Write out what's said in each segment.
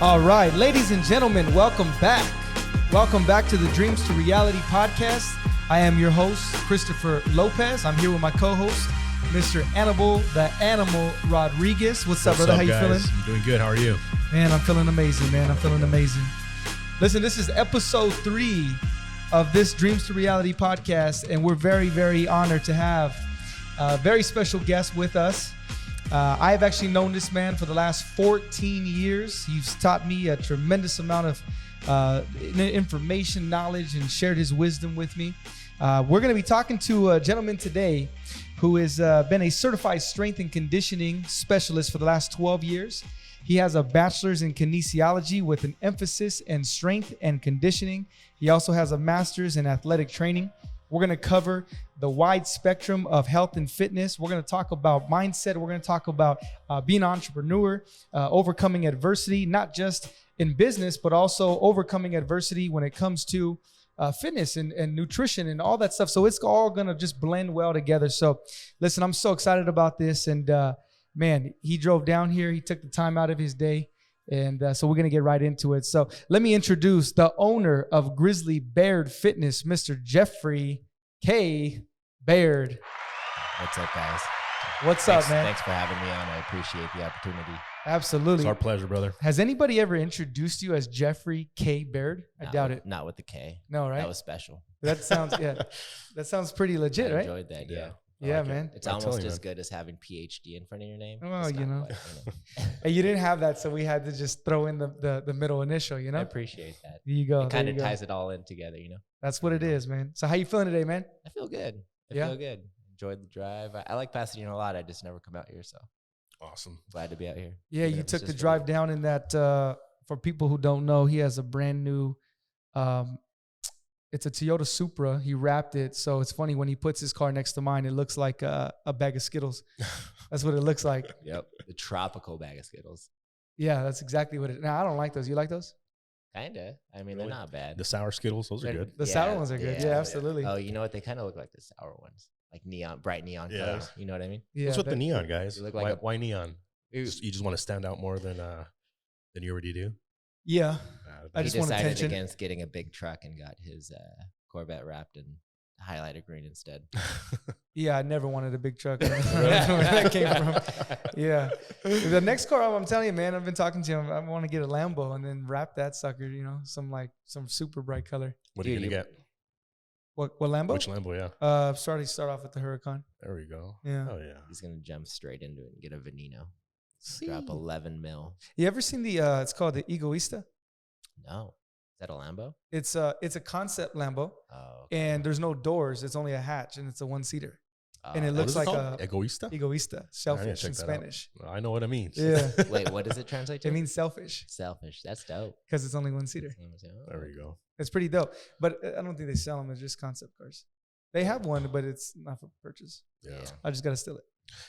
All right, ladies and gentlemen, welcome back. Welcome back to the Dreams to Reality podcast. I am your host, Christopher Lopez. I'm here with my co-host, Mr. Annibal, the Animal Rodriguez. What's up, brother? How you feeling? I'm doing good. How are you? Man, I'm feeling amazing, man. I'm feeling amazing. Listen, this is episode 3 of this Dreams to Reality podcast, and we're very, very honored to have a very special guest with us. I have actually known this man for the last 14 years. He's taught me a tremendous amount of information, knowledge, and shared his wisdom with me. We're going to be talking to a gentleman today who has been a certified strength and conditioning specialist for the last 12 years. He has a bachelor's in kinesiology with an emphasis in strength and conditioning. He also has a master's in athletic training. We're going to cover the wide spectrum of health and fitness. We're going to talk about mindset. We're going to talk about being an entrepreneur, overcoming adversity, not just in business, but also overcoming adversity when it comes to fitness and nutrition and all that stuff. So it's all going to just blend well together. So listen, I'm so excited about this. And man, he drove down here. He took the time out of his day. And so we're going to get right into it. So let me introduce the owner of Grizzly Baird Fitness, Mr. Jeffrey K Baird. What's up, guys? What's up, man? Thanks for having me on. I appreciate the opportunity. Absolutely. It's our pleasure, brother. Has anybody ever introduced you as Jeffrey K Baird? I doubt it. Not with the K. No, right? That was special. That sounds, yeah. That sounds pretty legit, I right? enjoyed that, yeah. Yeah, like man. It's almost as good as having PhD in front of your name. Well, you know. Hey, you didn't have that, so we had to just throw in the middle initial, you know? I appreciate that. There you go. It kind of ties it all in together, you know? That's what it is, man. So how you feeling today, man? I feel good. I feel good. Enjoyed the drive. I like Pasadena a lot. I just never come out here, so. Awesome. Glad to be out here. Yeah, you took the drive down in that, for people who don't know, he has a brand new, it's a Toyota Supra. He wrapped it. So it's funny when he puts his car next to mine, it looks like a bag of Skittles. That's what it looks like. Yep. The tropical bag of Skittles. Yeah, that's exactly what it is. Now, I don't like those. You like those? Kinda. I mean, they're not bad. The sour Skittles, those are good. The sour ones are good. Yeah, absolutely. Oh, you know what? They kind of look like the sour ones. Like bright neon colors. You know what I mean? Yeah. What's with the neon, guys? Look like why neon? You just want to stand out more than you already do? Yeah. I just want attention. Against getting a big truck and got his Corvette wrapped in highlighter green instead. Yeah, I never wanted a big truck. Where that came from. Yeah. The next car, I'm telling you, man, I've been talking to him. I want to get a Lambo and then wrap that sucker, you know, some super bright color. What are you going to get? What Lambo? Which Lambo, yeah. Start off with the Huracan. There we go. Yeah. Oh, yeah. He's going to jump straight into it and get a Veneno. Drop 11 mil. You ever seen it's called the Egoista? No. Is that a Lambo? It's a concept Lambo. Oh, okay. And there's no doors. It's only a hatch, and it's a one-seater. And it looks like a Egoista? Egoista, selfish in Spanish. I know what it means. Yeah. Wait, what does it translate to? It means selfish. Selfish. That's dope. Because it's only one-seater. There we go. It's pretty dope. But I don't think they sell them. It's just concept cars. They have one, but it's not for purchase. Yeah. I just got to steal it.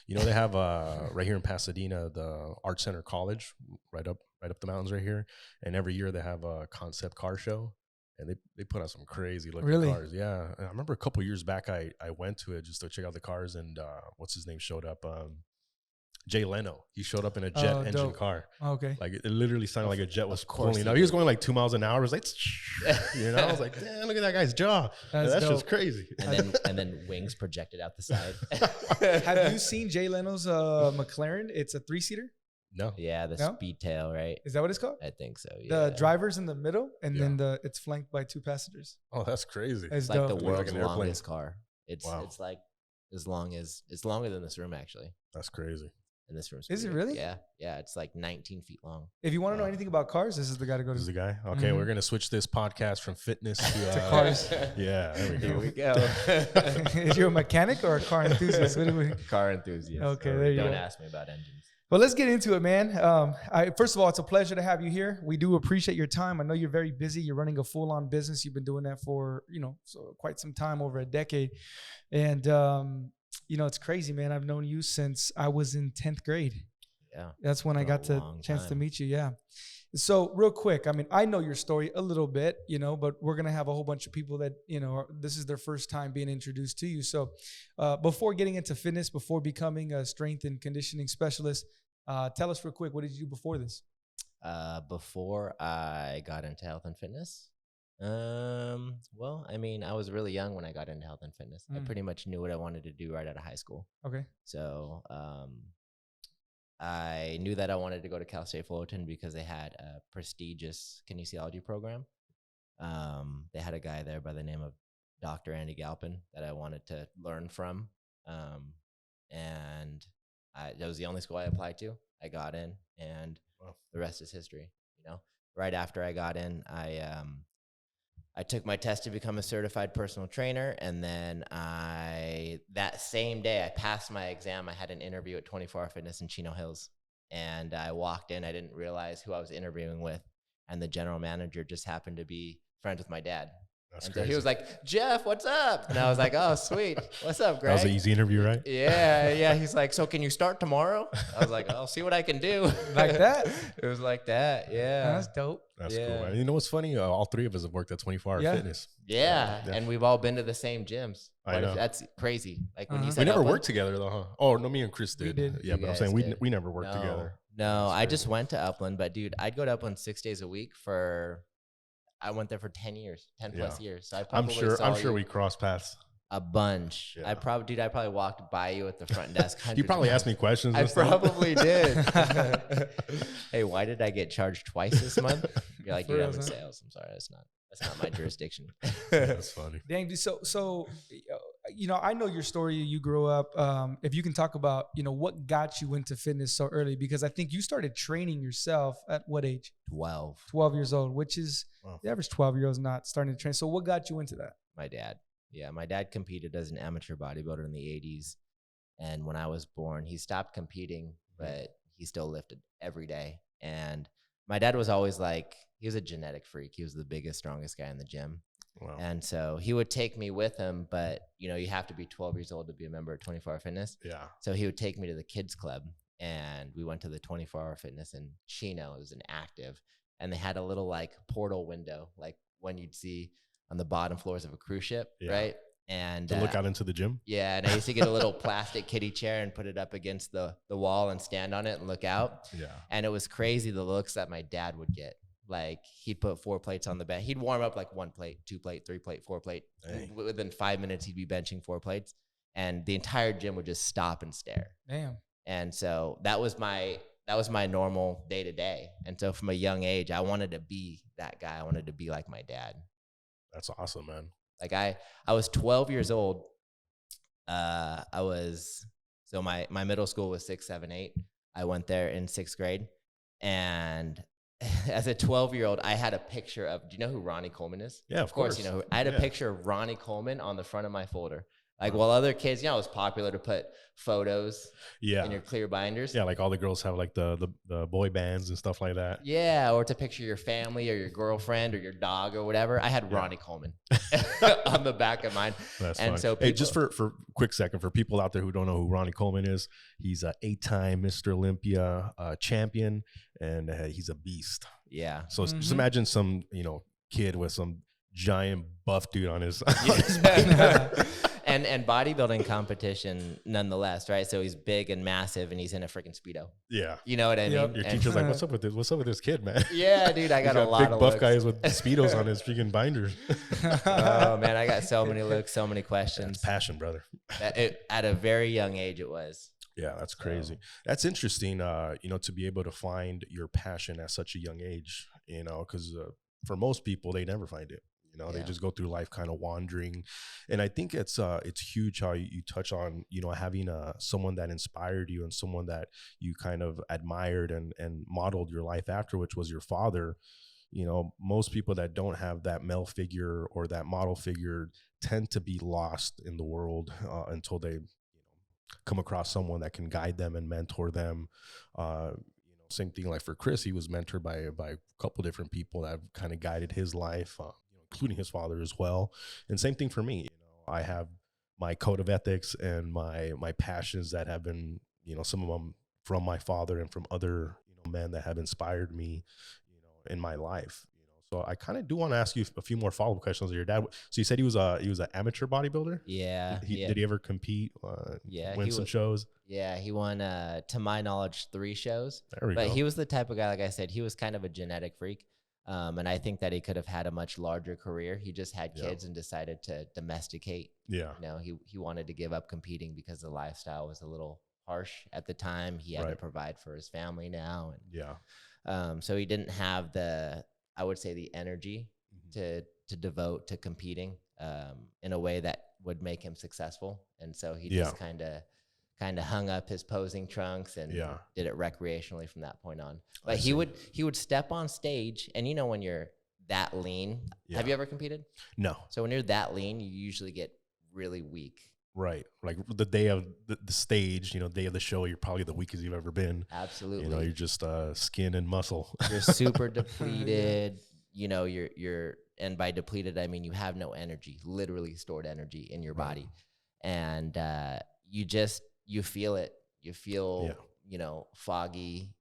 You know, they have right here in Pasadena, the Art Center College, right up the mountains right here. And every year they have a concept car show. And they put out some crazy looking cars. Yeah. And I remember a couple years back, I went to it just to check out the cars. And what's his name showed up? Jay Leno. He showed up in a jet engine car. Okay. Like it literally sounded like a jet was pulling out. He was going like 2 miles an hour. It was like, you know, I was like, damn, look at that guy's jaw. That's just crazy. And then wings projected out the side. Have you seen Jay Leno's McLaren? It's a 3-seater. No. Yeah, the speed tail, right? Is that what it's called? I think so. Yeah. The driver's in the middle, and then it's flanked by 2 passengers. Oh, that's crazy. It's like the world's longest car. It's like it's longer than this room actually. That's crazy. And this room's is it really? Yeah. It's like 19 feet long. If you want to know anything about cars, this is the guy to go to. This is the guy. Okay, we're gonna switch this podcast from fitness to cars. Yeah, there we go. Here we go. Is you a mechanic or a car enthusiast? Car enthusiast. Okay, there you go. Don't ask me about engines. Well, let's get into it, man. First of all, it's a pleasure to have you here. We do appreciate your time. I know you're very busy. You're running a full-on business. You've been doing that for, quite some time, over a decade. And, it's crazy, man. I've known you since I was in 10th grade. Yeah. That's when I got the chance to meet you. Yeah. So real quick, I mean, I know your story a little bit, but we're going to have a whole bunch of people that, this is their first time being introduced to you. So before getting into fitness, before becoming a strength and conditioning specialist, tell us real quick, what did you do before this? before I got into health and fitness. Well, I mean, I was really young when I got into health and fitness. I pretty much knew what I wanted to do right out of high school. Okay. So, I knew that I wanted to go to Cal State Fullerton because they had a prestigious kinesiology program. They had a guy there by the name of Dr. Andy Galpin that I wanted to learn from. And that was the only school I applied to. I got in, and the rest is history. Right after I got in, I took my test to become a certified personal trainer, and then that same day I passed my exam. I had an interview at 24 Hour Fitness in Chino Hills, and I walked in. I didn't realize who I was interviewing with, and the general manager just happened to be friends with my dad. That's and crazy. So he was like, "Jeff, what's up?" And I was like, "Oh, sweet. What's up, Greg?" That was an easy interview, right? Yeah. He's like, "So can you start tomorrow?" I was like, "I'll see what I can do." Like that? It was like that. Yeah. That's dope. That's cool, man. You know what's funny? All three of us have worked at 24 Hour Fitness. Yeah. And we've all been to the same gyms. I know. That's crazy. Like when you said we never Upland, worked together though, huh? Oh no, me and Chris did. We did. Yeah, but I'm saying we never worked No. together. No, I just went to Upland, but dude, I'd go to Upland 6 days a week I went there for 10 years, 10 plus years. So I'm sure we crossed paths a bunch. Yeah. I probably walked by you at the front desk. You probably asked me questions. I probably did. Hey, why did I get charged twice this month? You're like, dude, I'm in sales. I'm sorry, that's not my jurisdiction. That's funny. Dang, dude. So, I know your story. You grew up. If you can talk about, what got you into fitness so early, because I think you started training yourself at what age? 12. 12 years old, which is the average 12-year-old is not starting to train. So what got you into that? My dad. Yeah, my dad competed as an amateur bodybuilder in the 80s. And when I was born, he stopped competing, but he still lifted every day. And my dad was always like, he was a genetic freak. He was the biggest, strongest guy in the gym. Wow. And so he would take me with him, but you have to be 12 years old to be a member of 24 Hour Fitness. Yeah. So he would take me to the kids club, and we went to the 24 Hour Fitness in Chino. It was an active, and they had a little like portal window, like one you'd see on the bottom floors of a cruise ship, right? And to look out into the gym. Yeah, and I used to get a little plastic kiddie chair and put it up against the wall and stand on it and look out. Yeah. And it was crazy the looks that my dad would get. Like he'd put 4 plates on the bench. He'd warm up like 1 plate, 2 plate, 3 plate, 4 plate. Within 5 minutes, he'd be benching 4 plates, and the entire gym would just stop and stare. Damn. And so that was my normal day to day. And so from a young age, I wanted to be that guy. I wanted to be like my dad. That's awesome, man. Like I was 12 years old. My middle school was 6, 7, 8. I went there in 6th grade, and as a 12-year-old, I had a picture of, do you know who Ronnie Coleman is? Yeah, of course. I had a picture of Ronnie Coleman on the front of my folder. Like while other kids, it was popular to put photos in your clear binders. Yeah, like all the girls have like the boy bands and stuff like that. Yeah, or to picture your family or your girlfriend or your dog or whatever. I had Ronnie Coleman on the back of mine. That's and funny. So hey, just for a quick second, for people out there who don't know who Ronnie Coleman is, he's an 8-time Mr. Olympia champion, and he's a beast. Yeah. So just imagine some kid with some giant buff dude on his. And bodybuilding competition nonetheless, right? So he's big and massive, and he's in a freaking Speedo. Yeah. You know what I mean? Your teacher's like, what's up with this? What's up with this kid, man? Yeah, dude, I got a lot big of buff looks. guys with Speedos on his freaking binders. Oh, man, I got so many looks, so many questions. That's passion, brother. At a very young age, it was. Yeah, that's crazy. That's interesting, to be able to find your passion at such a young age, because for most people, they never find it. They just go through life kind of wandering. And I think it's huge how you touch on, having someone that inspired you and someone that you kind of admired and modeled your life after, which was your father. Most people that don't have that male figure or that model figure tend to be lost in the world until they come across someone that can guide them and mentor them. Same thing like for Chris, he was mentored by a couple different people that have kind of guided his life, including his father as well. And same thing for me. I have my code of ethics and my passions that have been, some of them from my father and from other men that have inspired me, in my life. So I kind of do want to ask you a few more follow-up questions on your dad. So you said he was an amateur bodybuilder? Yeah. Did he ever compete? Win some shows? Yeah, he won, to my knowledge, 3 shows. There we go. He was the type of guy, like I said, he was kind of a genetic freak. And I think that he could have had a much larger career. He just had kids and decided to domesticate. Yeah. You know, he wanted to give up competing because the lifestyle was a little harsh at the time. He had to provide for his family now. And so he didn't have I would say the energy to devote to competing in a way that would make him successful. And so he just kind of hung up his posing trunks and did it recreationally from that point on. But he would step on stage, and you know, when you're that lean, have you ever competed? No. So when you're that lean, you usually get really weak. Right. Like the day of the stage, day of the show, you're probably the weakest you've ever been. Absolutely. You're just skin and muscle. You're super depleted. You're and by depleted, I mean you have no energy, literally stored energy in your body. And you feel it. You feel, foggy.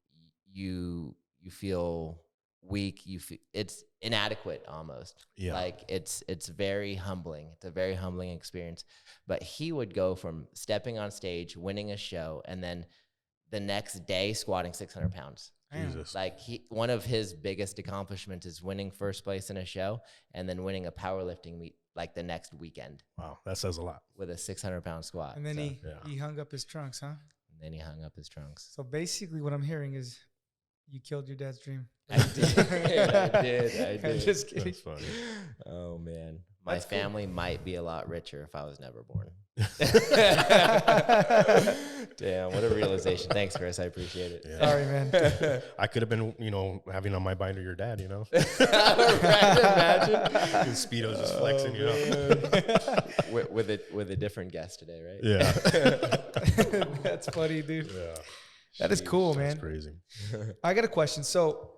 You feel weak. You feel it's inadequate almost. Yeah. Like it's very humbling. It's a very humbling experience. But he would go from stepping on stage, winning a show, and then the next day squatting 600 pounds. Jesus. Like one of his biggest accomplishments is winning first place in a show and then winning a powerlifting meet like the next weekend. Wow, that says a lot. With a 600-pound squat. And then he hung up his trunks, huh? And then he hung up his trunks. So basically what I'm hearing is you killed your dad's dream. I did. I did. I'm just kidding. That's funny. Oh, man. My family might be a lot richer if I was never born. Damn, what a realization. Thanks, Chris. I appreciate it. Yeah. Sorry, man. I could have been, having on my binder your dad, Right, imagine. Speedo's just flexing, with a different guest today, right? Yeah. That's funny, dude. Yeah. That is cool, man. That's crazy. I got a question. So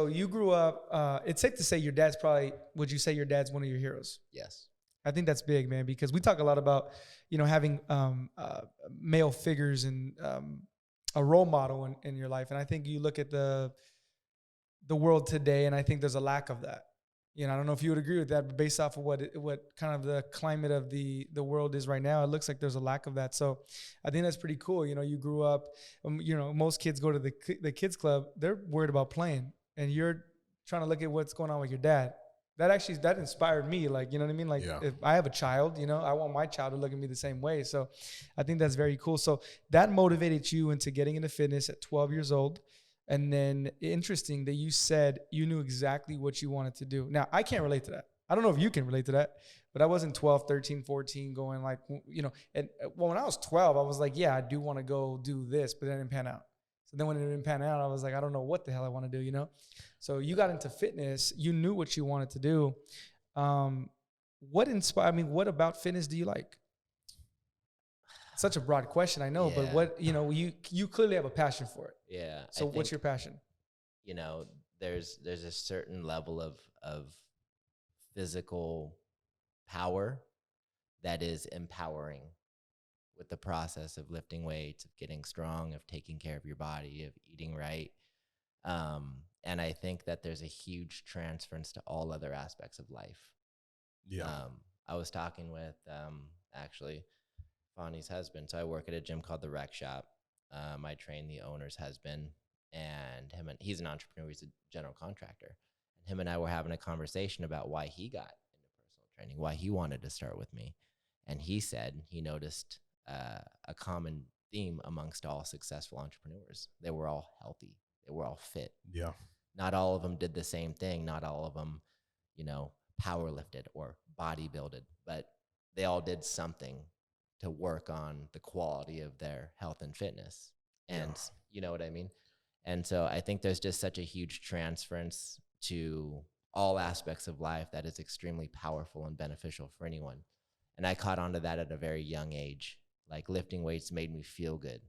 you grew up, it's safe to say your dad's would you say your dad's one of your heroes? Yes. I think that's big, man, because we talk a lot about, having male figures and a role model in your life. And I think you look at the world today, and I think there's a lack of that. I don't know if you would agree with that, but based off of what kind of the climate of the world is right now, it looks like there's a lack of that. So I think that's pretty cool. You grew up, most kids go to the kids club. They're worried about playing, and you're trying to look at what's going on with your dad. That inspired me. Like, you know what I mean? Like if I have a child, I want my child to look at me the same way. So I think that's very cool. So that motivated you into getting into fitness at 12 years old. And then interesting that you said you knew exactly what you wanted to do. Now, I can't relate to that. I don't know if you can relate to that, but I wasn't 12, 13, 14 going like, and when I was 12, I was like, yeah, I do want to go do this, but it didn't pan out. So then when it didn't pan out, I was like, I don't know what the hell I want to do, So you got into fitness. You knew what you wanted to do. What about fitness do you like? Such a broad question, I know, but what, you clearly have a passion for it. Yeah. So what's your passion? There's a certain level of physical power that is empowering with the process of lifting weights, of getting strong, of taking care of your body, of eating right. And I think that there's a huge transference to all other aspects of life. Yeah. I was talking with, actually, Fonny's husband. So I work at a gym called the Rec Shop. I train the owner's husband, and he's an entrepreneur. He's a general contractor. And him and I were having a conversation about why he got into personal training, why he wanted to start with me. And he said he noticed a common theme amongst all successful entrepreneurs. They were all healthy. They were all fit. Yeah. Not all of them did the same thing. Not all of them, power lifted or bodybuilded, but they all did something to work on the quality of their health and fitness. And you know what I mean? And so I think there's just such a huge transference to all aspects of life that is extremely powerful and beneficial for anyone. And I caught on to that at a very young age. Like lifting weights made me feel good.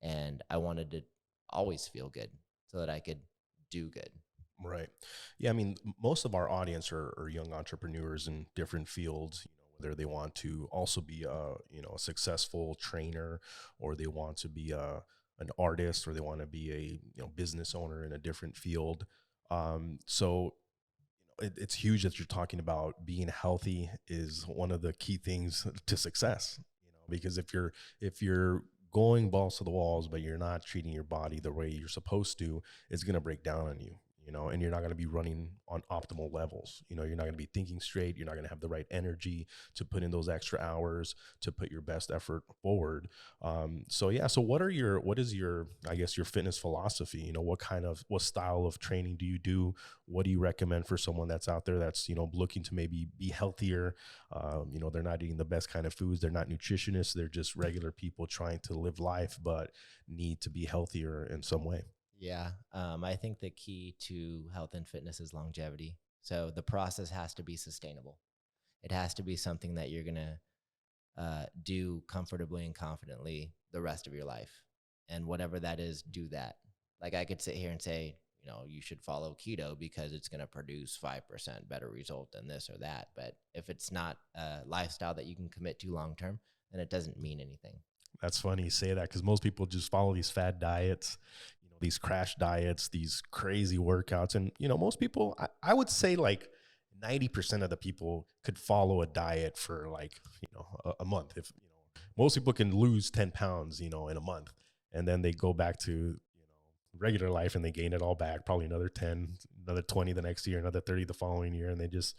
And I wanted to always feel good so that I could do good. Right. Yeah. I mean, most of our audience are young entrepreneurs in different fields, whether they want to also be a successful trainer, or they want to be an artist, or they want to be a business owner in a different field. So it's huge that you're talking about being healthy is one of the key things to success, because if you're going balls to the walls, but you're not treating your body the way you're supposed to, it's going to break down on you, and you're not going to be running on optimal levels. You're not going to be thinking straight. You're not going to have the right energy to put in those extra hours to put your best effort forward. So what is your, I guess, your fitness philosophy? What style of training do you do? What do you recommend for someone that's out there that's, looking to maybe be healthier? They're not eating the best kind of foods. They're not nutritionists. They're just regular people trying to live life, but need to be healthier in some way. Yeah. I think the key to health and fitness is longevity. So the process has to be sustainable. It has to be something that you're going to do comfortably and confidently the rest of your life. And whatever that is, do that. Like I could sit here and say, you should follow keto because it's going to produce 5% better result than this or that. But if it's not a lifestyle that you can commit to long-term, then it doesn't mean anything. That's funny you say that, because most people just follow these fad diets, these crash diets, these crazy workouts. And, most people, I would say like 90% of the people could follow a diet for like, a month. If, most people can lose 10 pounds, in a month, and then they go back to, regular life and they gain it all back, probably another 10, another 20 the next year, another 30 the following year. And they just,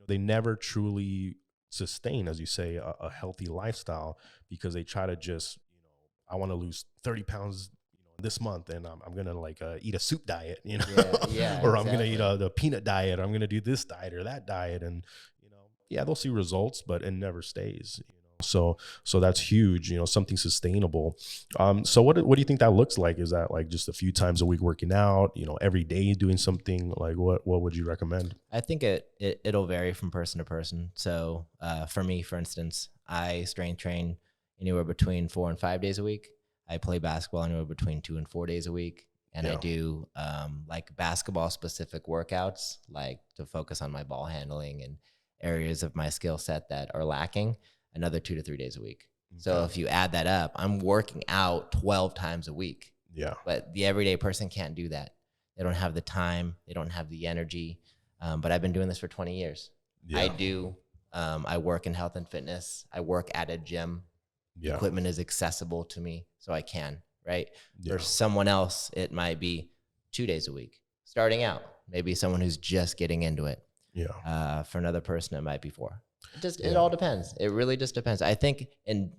they never truly sustain, as you say, a healthy lifestyle, because they try to just, I want to lose 30 pounds this month, and I'm going to eat a soup diet, or exactly. I'm going to eat the peanut diet. I'm going to do this diet or that diet. And, they'll see results, but it never stays, So that's huge, something sustainable. So what do you think that looks like? Is that like just a few times a week working out, every day doing something? Like what would you recommend? I think it'll vary from person to person. So for me, for instance, I strength train anywhere between 4 and 5 days a week. I play basketball anywhere between 2 and 4 days a week. And I do like basketball specific workouts, like to focus on my ball handling and areas of my skill set that are lacking, another 2 to 3 days a week. Okay. So if you add that up, I'm working out 12 times a week. Yeah. But the everyday person can't do that. They don't have the time. They don't have the energy. But I've been doing this for 20 years. Yeah. I work in health and fitness. I work at a gym. Yeah. Equipment is accessible to me, so I can, right? Yeah. For someone else, it might be 2 days a week, starting out. Maybe someone who's just getting into it. Yeah. For another person, it might be 4. It all depends. It really just depends. I think in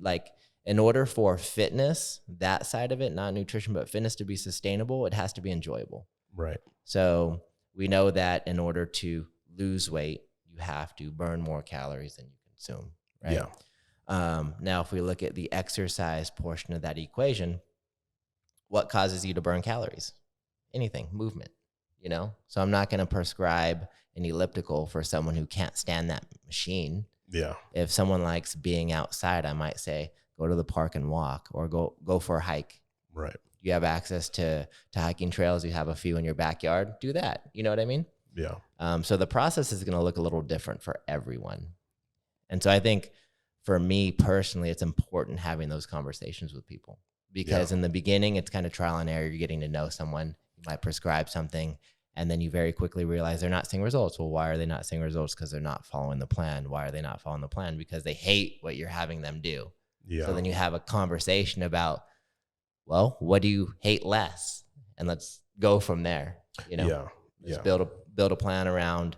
order for fitness, that side of it, not nutrition, but fitness to be sustainable, it has to be enjoyable. Right. So we know that in order to lose weight, you have to burn more calories than you consume, right? Yeah. Now, if we look at the exercise portion of that equation, what causes you to burn calories? Anything, movement, So I'm not going to prescribe an elliptical for someone who can't stand that machine. Yeah. If someone likes being outside, I might say, go to the park and walk, or go for a hike. Right. You have access to hiking trails. You have a few in your backyard. Do that. You know what I mean? Yeah. So the process is going to look a little different for everyone. And so I think for me personally, it's important having those conversations with people, because in the beginning, it's kind of trial and error. You're getting to know someone. You might prescribe something, and then you very quickly realize they're not seeing results. Well, why are they not seeing results? Because they're not following the plan. Why are they not following the plan? Because they hate what you're having them do. Yeah. So then you have a conversation about, well, what do you hate less? And let's go from there. Let's build a plan around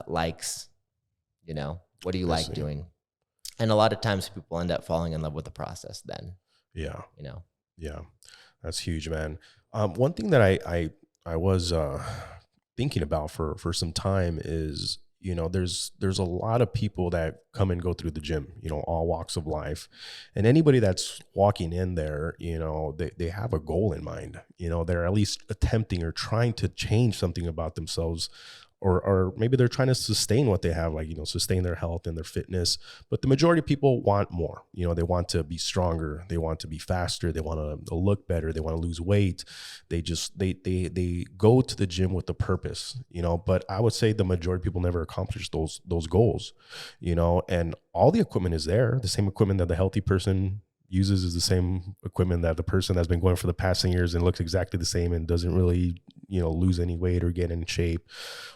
likes. What do you like doing? And a lot of times people end up falling in love with the process then. Yeah. Yeah. That's huge, man. One thing that I was thinking about for some time is, there's a lot of people that come and go through the gym, all walks of life. And anybody that's walking in there, they have a goal in mind. They're at least attempting or trying to change something about themselves, or maybe they're trying to sustain what they have, like, sustain their health and their fitness. But the majority of people want more. They want to be stronger. They want to be faster. They want to look better. They want to lose weight. They go to the gym with a purpose, but I would say the majority of people never accomplish those goals, and all the equipment is there. The same equipment that the healthy person uses is the same equipment that the person that's been going for the past 10 years and looks exactly the same and doesn't really lose any weight or get in shape.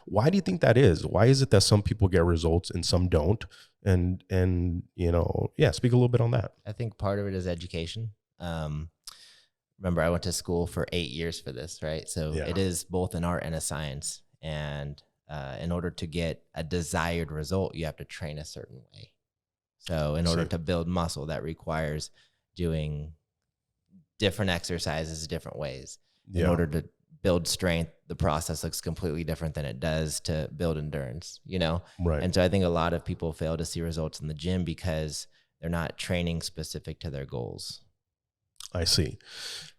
Why do you think that is? Why is it that some people get results and some don't? And speak a little bit on that. I think part of it is education. Remember, I went to school for 8 years for this, right? So it is both an art and a science. And in order to get a desired result, you have to train a certain way. So in order to build muscle, that requires doing different exercises different ways. In order to build strength, the process looks completely different than it does to build endurance, Right. And so I think a lot of people fail to see results in the gym because they're not training specific to their goals. I see.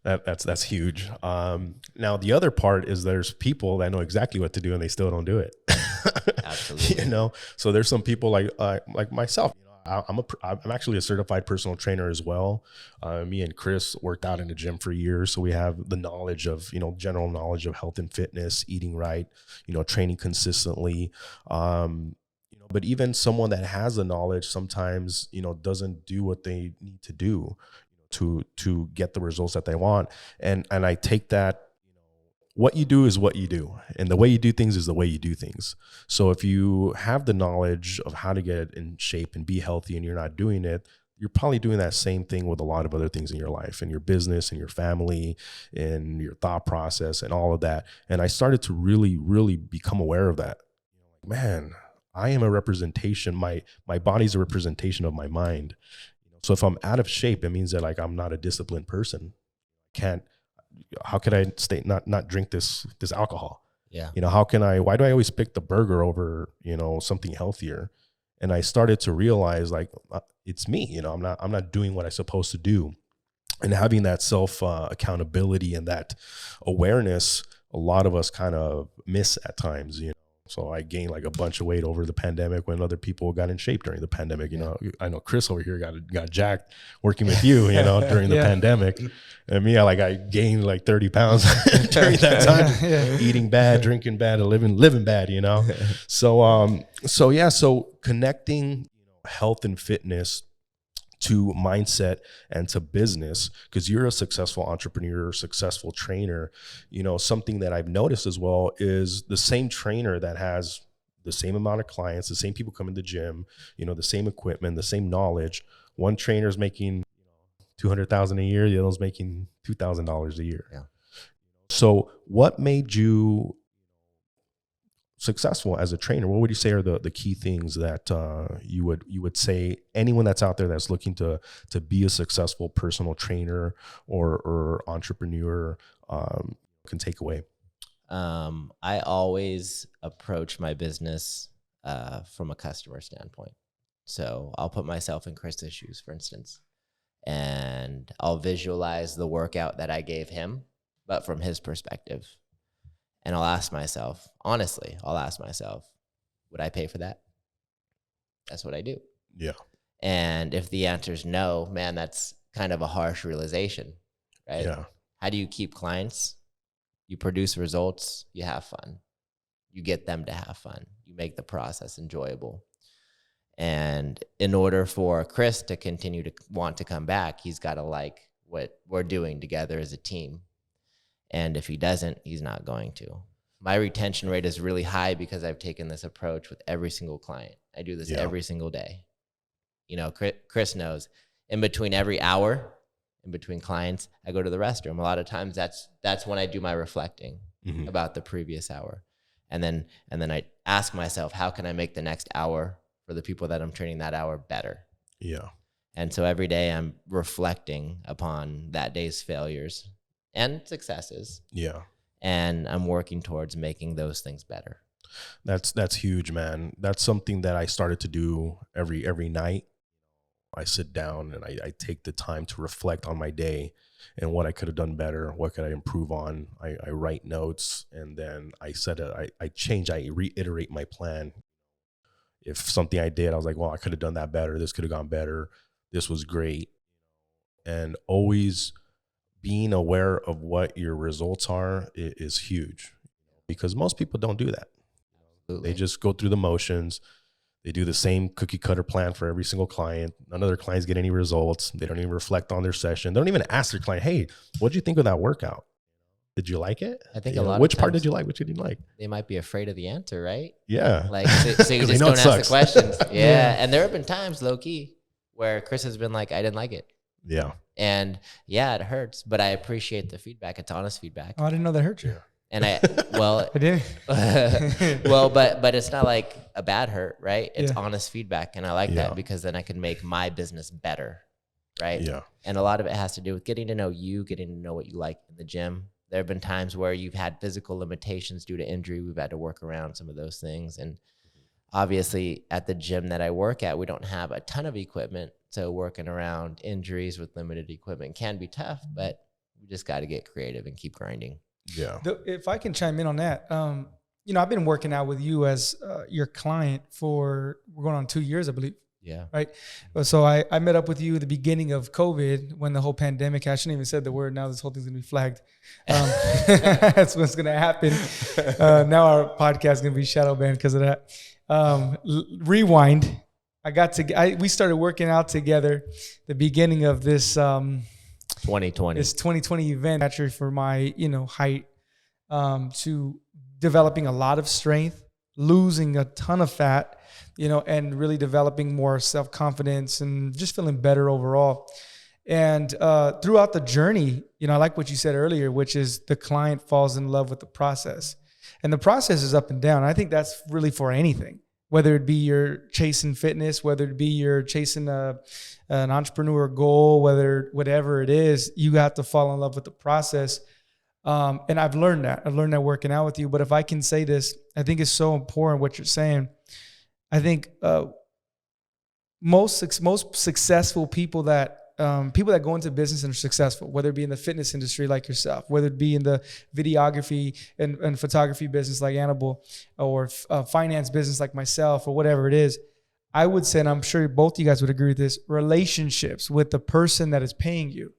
That's huge. Now the other part is there's people that know exactly what to do and they still don't do it. Absolutely. So there's some people like myself. I'm actually a certified personal trainer as well. Me and Chris worked out in the gym for years, so we have the knowledge of general knowledge of health and fitness, eating right, training consistently. But even someone that has the knowledge sometimes doesn't do what they need to do to get the results that they want. And I take that, what you do is what you do, and the way you do things is the way you do things. So if you have the knowledge of how to get in shape and be healthy and you're not doing it, you're probably doing that same thing with a lot of other things in your life, in your business, in your family, in your thought process and all of that. And I started to really, really become aware of that. Man, I am a representation. My body's a representation of my mind. So if I'm out of shape, it means that I'm not a disciplined person. How could I not drink this alcohol? Yeah. Why do I always pick the burger over, something healthier? And I started to realize it's me, I'm not doing what I'm supposed to do. And having that self accountability and that awareness, a lot of us kind of miss at times, So I gained a bunch of weight over the pandemic when other people got in shape during the pandemic. I know Chris over here got jacked working with you, during the pandemic. And me, I gained 30 pounds during that time, eating bad, drinking bad, and living bad, So connecting health and fitness to mindset and to business, because you're a successful entrepreneur, successful trainer. Something that I've noticed as well is the same trainer that has the same amount of clients, the same people come in the gym, the same equipment, the same knowledge. One trainer is making $200,000 a year, the other one's making $2,000 a year. Yeah. So what made you successful as a trainer? What would you say are the key things that you would say anyone that's out there that's looking to be a successful personal trainer or entrepreneur can take away? I always approach my business from a customer standpoint. So I'll put myself in Chris's shoes, for instance, and I'll visualize the workout that I gave him, but from his perspective. And I'll ask myself, honestly, would I pay for that? That's what I do. Yeah. And if the answer is no, man, that's kind of a harsh realization, right? Yeah. How do you keep clients? You produce results, you have fun. You get them to have fun. You make the process enjoyable. And in order for Chris to continue to want to come back, he's got to like what we're doing together as a team. And if he doesn't, he's not going to. My retention rate is really high because I've taken this approach with every single client. I do this every single day. Chris knows. In between every hour, in between clients, I go to the restroom. A lot of times that's when I do my reflecting about the previous hour. And then I ask myself, how can I make the next hour for the people that I'm training that hour better? Yeah. And so every day I'm reflecting upon that day's failures and successes. Yeah. And I'm working towards making those things better. That's huge, man. That's something that I started to do every night. I sit down and I take the time to reflect on my day and what I could have done better. What could I improve on? I write notes, and then I reiterate my plan. If something I did, I was like, well, I could have done that better. This could have gone better. This was great. And always being aware of what your results are is huge, because most people don't do that. Absolutely. They just go through the motions. They do the same cookie cutter plan for every single client. None of their clients get any results. They don't even reflect on their session. They don't even ask their client, hey, what'd you think of that workout? Did you like it? I think a lot. Which part did you like? Which you didn't like? They might be afraid of the answer, right? Yeah. Like, so you just don't ask the questions. Yeah. And there have been times, low key, where Chris has been like, I didn't like it. Yeah. And yeah, it hurts, but I appreciate the feedback. It's honest feedback. Oh, I didn't know that hurt you. And I did. Well, but it's not like a bad hurt, right? It's honest feedback. And I like that because then I can make my business better, right? Yeah. And a lot of it has to do with getting to know you, getting to know what you like in the gym. There have been times where you've had physical limitations due to injury. We've had to work around some of those things. And obviously at the gym that I work at, we don't have a ton of equipment. So working around injuries with limited equipment can be tough, but we just got to get creative and keep grinding. Yeah. If I can chime in on that, I've been working out with you as your client we're going on 2 years, I believe. Yeah. Right. So I met up with you at the beginning of COVID when the whole pandemic, I shouldn't even said the word. Now this whole thing's going to be flagged. That's what's going to happen. Now our podcast is going to be shadow banned because of that. Rewind. We started working out together the beginning of this 2020. This 2020 event, actually, for my, height, to developing a lot of strength, losing a ton of fat, and really developing more self-confidence and just feeling better overall. And throughout the journey, I like what you said earlier, which is the client falls in love with the process. And the process is up and down. I think that's really for anything, whether it be you're chasing fitness, whether it be you're chasing an entrepreneur goal, whatever it is, you have to fall in love with the process. And I've learned that. I've learned that working out with you. But if I can say this, I think it's so important what you're saying. I think most successful people that go into business and are successful, whether it be in the fitness industry like yourself, whether it be in the videography and photography business like Annabelle, or finance business like myself, or whatever it is, I would say, and I'm sure both of you guys would agree with this, relationships with the person that is paying you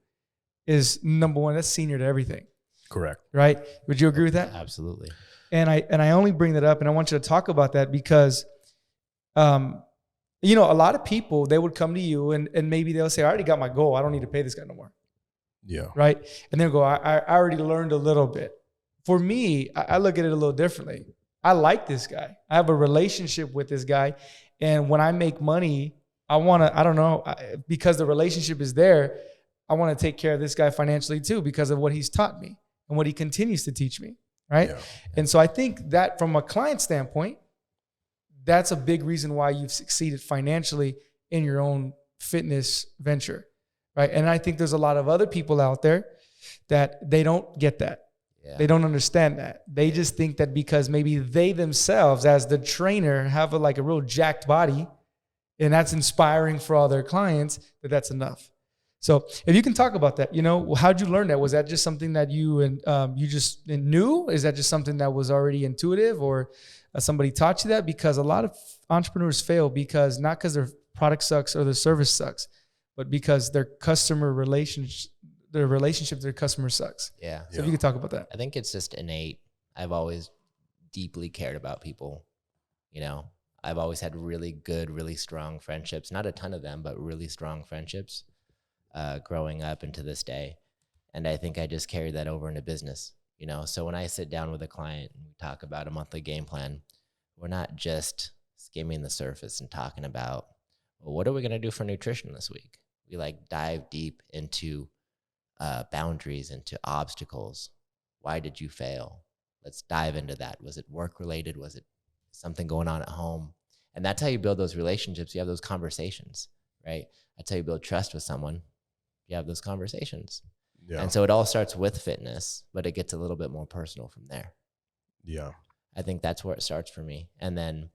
is number one. That's senior to everything. Correct. Right? Would you agree with that? Absolutely. And I only bring that up, and I want you to talk about that because a lot of people, they would come to you and maybe they'll say, I already got my goal. I don't need to pay this guy no more. Yeah. Right. And they'll go, I already learned a little bit. For me, I look at it a little differently. I like this guy. I have a relationship with this guy. And when I make money, because the relationship is there, I want to take care of this guy financially too, because of what he's taught me and what he continues to teach me. Right. Yeah. And so I think that from a client standpoint, that's a big reason why you've succeeded financially in your own fitness venture, right? And I think there's a lot of other people out there that they don't get that. Yeah. They don't understand that. They just think that because maybe they themselves as the trainer have a real jacked body and that's inspiring for all their clients, that's enough. So if you can talk about that, how'd you learn that? Was that just something that you just knew? Is that just something that was already intuitive, or somebody taught you that? Because a lot of entrepreneurs fail not because their product sucks or their service sucks, but because their relationship with their customer sucks. Yeah. So if you could talk about that. I think it's just innate. I've always deeply cared about people. I've always had really good, really strong friendships. Not a ton of them, but really strong friendships growing up and to this day. And I think I just carried that over into business. So when I sit down with a client and we talk about a monthly game plan, we're not just skimming the surface and talking about, well, what are we going to do for nutrition this week? We dive deep into boundaries, into obstacles. Why did you fail? Let's dive into that. Was it work related? Was it something going on at home? And that's how you build those relationships. You have those conversations, right? That's how you build trust with someone. You have those conversations. Yeah. And so it all starts with fitness, but it gets a little bit more personal from there. Yeah. I think that's where it starts for me. And then,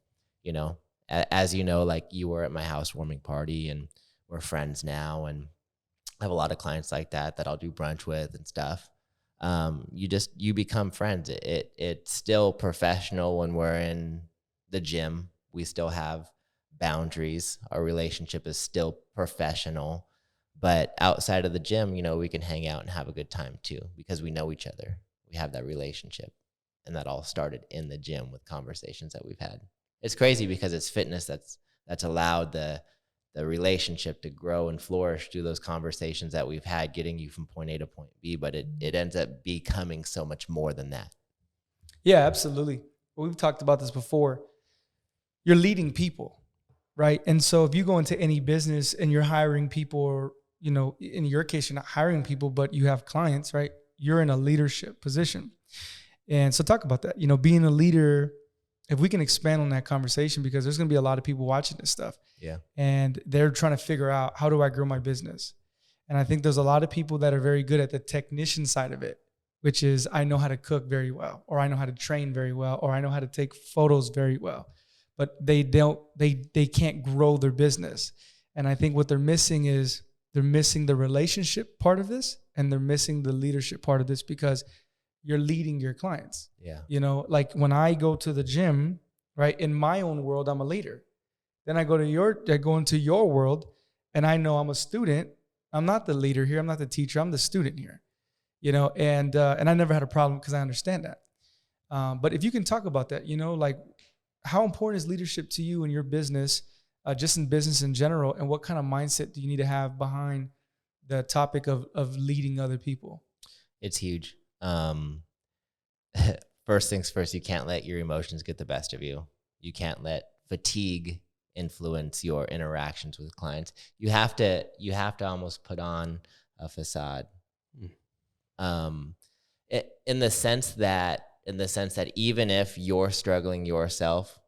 as you were at my housewarming party and we're friends now, and I have a lot of clients like that I'll do brunch with and stuff. You become friends. It's still professional when we're in the gym. We still have boundaries. Our relationship is still professional. But outside of the gym, we can hang out and have a good time too, because we know each other. We have that relationship. And that all started in the gym with conversations that we've had. It's crazy because it's fitness that's allowed the the relationship to grow and flourish through those conversations that we've had, getting you from point A to point B, but it ends up becoming so much more than that. Yeah, absolutely. We've talked about this before. You're leading people, right? And so if you go into any business and you're hiring people, or, you know, in your case, you're not hiring people, but you have clients, right? You're in a leadership position. And so talk about that, you know, being a leader, if we can expand on that conversation, because there's going to be a lot of people watching this stuff. Yeah. And they're trying to figure out, how do I grow my business? And I think there's a lot of people that are very good at the technician side of it, which is, I know how to cook very well, or I know how to train very well, or I know how to take photos very well, but they can't grow their business. And I think what they're missing is they're missing the relationship part of this, and they're missing the leadership part of this, because you're leading your clients. Yeah. You know, like when I go to the gym, right, in my own world, I'm a leader. Then I go into your world, and I know I'm a student. I'm not the leader here. I'm not the teacher. I'm the student here. You know, and I never had a problem, because I understand that. But if you can talk about that, you know, like, how important is leadership to you in your business, just in business in general, and what kind of mindset do you need to have behind the topic of leading other people? It's huge. First things first, you can't let your emotions get the best of you. You can't let fatigue influence your interactions with clients. You have to almost put on a facade. In the sense that even if you're struggling yourself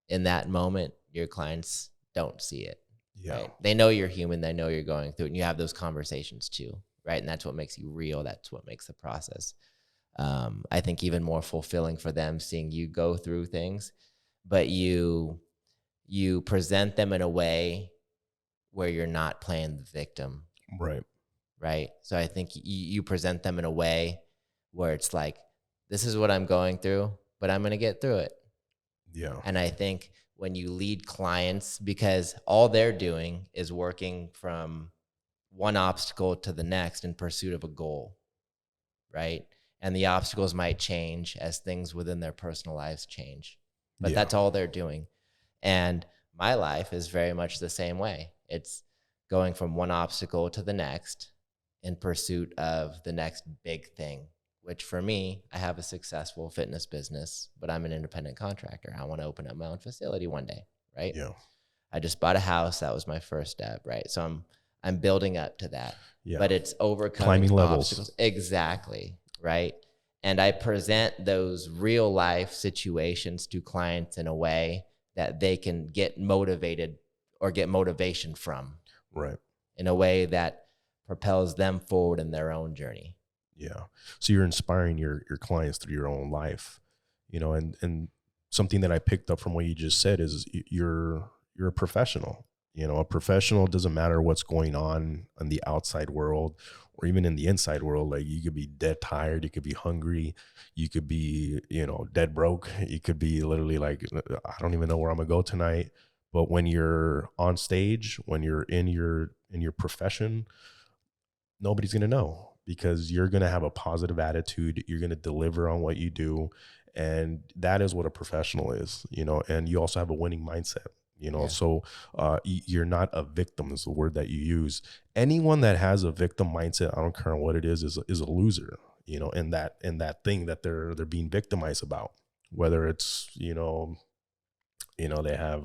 in that moment, your clients don't see it. Yeah. Right? They know you're human. They know you're going through it, and you have those conversations too, right? And that's what makes you real. That's what makes the process, I think, even more fulfilling for them, seeing you go through things, but you present them in a way where you're not playing the victim. Right. Right. So I think you present them in a way where it's like, this is what I'm going through, but I'm going to get through it. Yeah. And I think when you lead clients, because all they're doing is working from one obstacle to the next in pursuit of a goal, right? And the obstacles might change as things within their personal lives change, but that's all they're doing. And my life is very much the same way. It's going from one obstacle to the next in pursuit of the next big thing, which for me, I have a successful fitness business, but I'm an independent contractor. I want to open up my own facility one day, right? Yeah. I just bought a house. That was my first step, right? So I'm building up to that. Yeah. But it's overcoming climbing levels. obstacles. Exactly, right? And I present those real life situations to clients in a way that they can get motivated or get motivation from. Right. In a way that propels them forward in their own journey. Yeah. So you're inspiring your clients through your own life, you know, and something that I picked up from what you just said is you're a professional. You know, a professional, doesn't matter what's going on in the outside world or even in the inside world. Like, you could be dead tired, you could be hungry, you could be, you know, dead broke. You could be literally like, I don't even know where I'm gonna go tonight. But when you're on stage, when you're in your profession, nobody's gonna know, because you're gonna have a positive attitude. You're gonna deliver on what you do, and that is what a professional is, you know. And you also have a winning mindset. You know, so you're not a victim is the word that you use. Anyone that has a victim mindset, I don't care what it is a loser, you know, in that thing that they're being victimized about, whether it's, you know, they have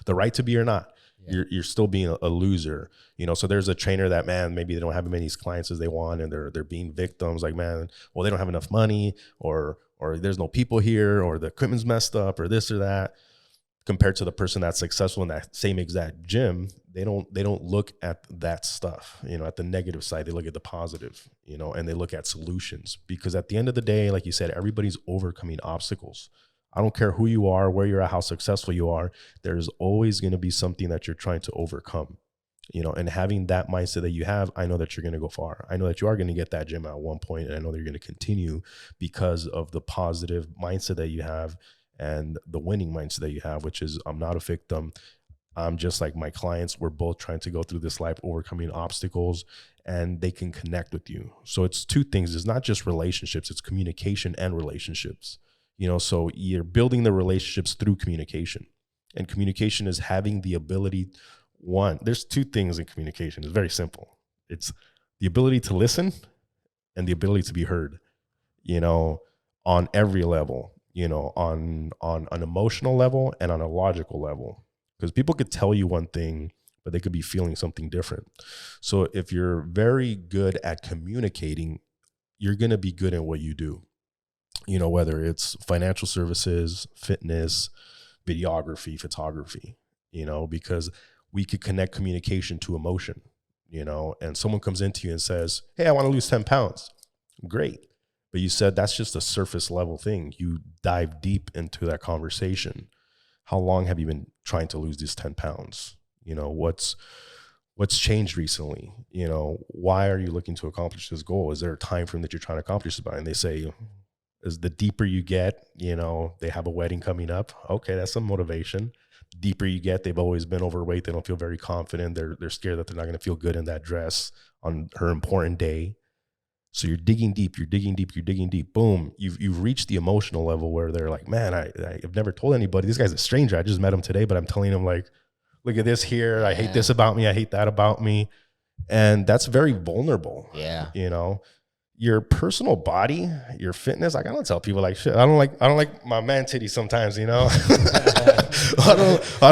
the right to be or not. Yeah. You're still being a loser, you know. So there's a trainer that, man, maybe they don't have as many clients as they want, and they're being victims. Like, man, well, they don't have enough money, or there's no people here, or the equipment's messed up, or this or that. Compared to the person that's successful in that same exact gym, they don't look at that stuff, you know, at the negative side. They look at the positive, you know, and they look at solutions, because at the end of the day, like you said, everybody's overcoming obstacles. I don't care who you are, where you're at, how successful you are. There's always going to be something that you're trying to overcome, you know, and having that mindset that you have, I know that you're going to go far. I know that you are going to get that gym at one point, and I know that you're going to continue because of the positive mindset that you have and the winning mindset that you have, which is, I'm not a victim. I'm just like my clients. We're both trying to go through this life, overcoming obstacles, and they can connect with you. So it's two things. It's not just relationships, it's communication and relationships. You know, so you're building the relationships through communication. And communication is having the ability there's two things in communication. It's very simple. It's the ability to listen and the ability to be heard, on every level, on an emotional level and on a logical level. Because people could tell you one thing, but they could be feeling something different. So if you're very good at communicating, you're going to be good at what you do, whether it's financial services, fitness, videography, photography, because we could connect communication to emotion, and someone comes into you and says, hey, I want to lose 10 pounds. Great. But you said that's just a surface level thing. You dive deep into that conversation. How long have you been trying to lose these 10 pounds? What's changed recently? Why are you looking to accomplish this goal? Is there a time frame that you're trying to accomplish it by? And they say, as the deeper you get, they have a wedding coming up. Okay, that's some motivation. Deeper you get, they've always been overweight. They don't feel very confident. They're scared that they're not going to feel good in that dress on her important day. So you're digging deep, you're digging deep, you're digging deep. Boom, you've reached the emotional level where they're like, man, I've never told anybody. This guy's a stranger. I just met him today, but I'm telling him, like, look at this here. I hate this about me. I hate that about me. And that's very vulnerable. Yeah. Your personal body, your fitness. I gotta tell people, like, shit, I don't like my man titties sometimes, I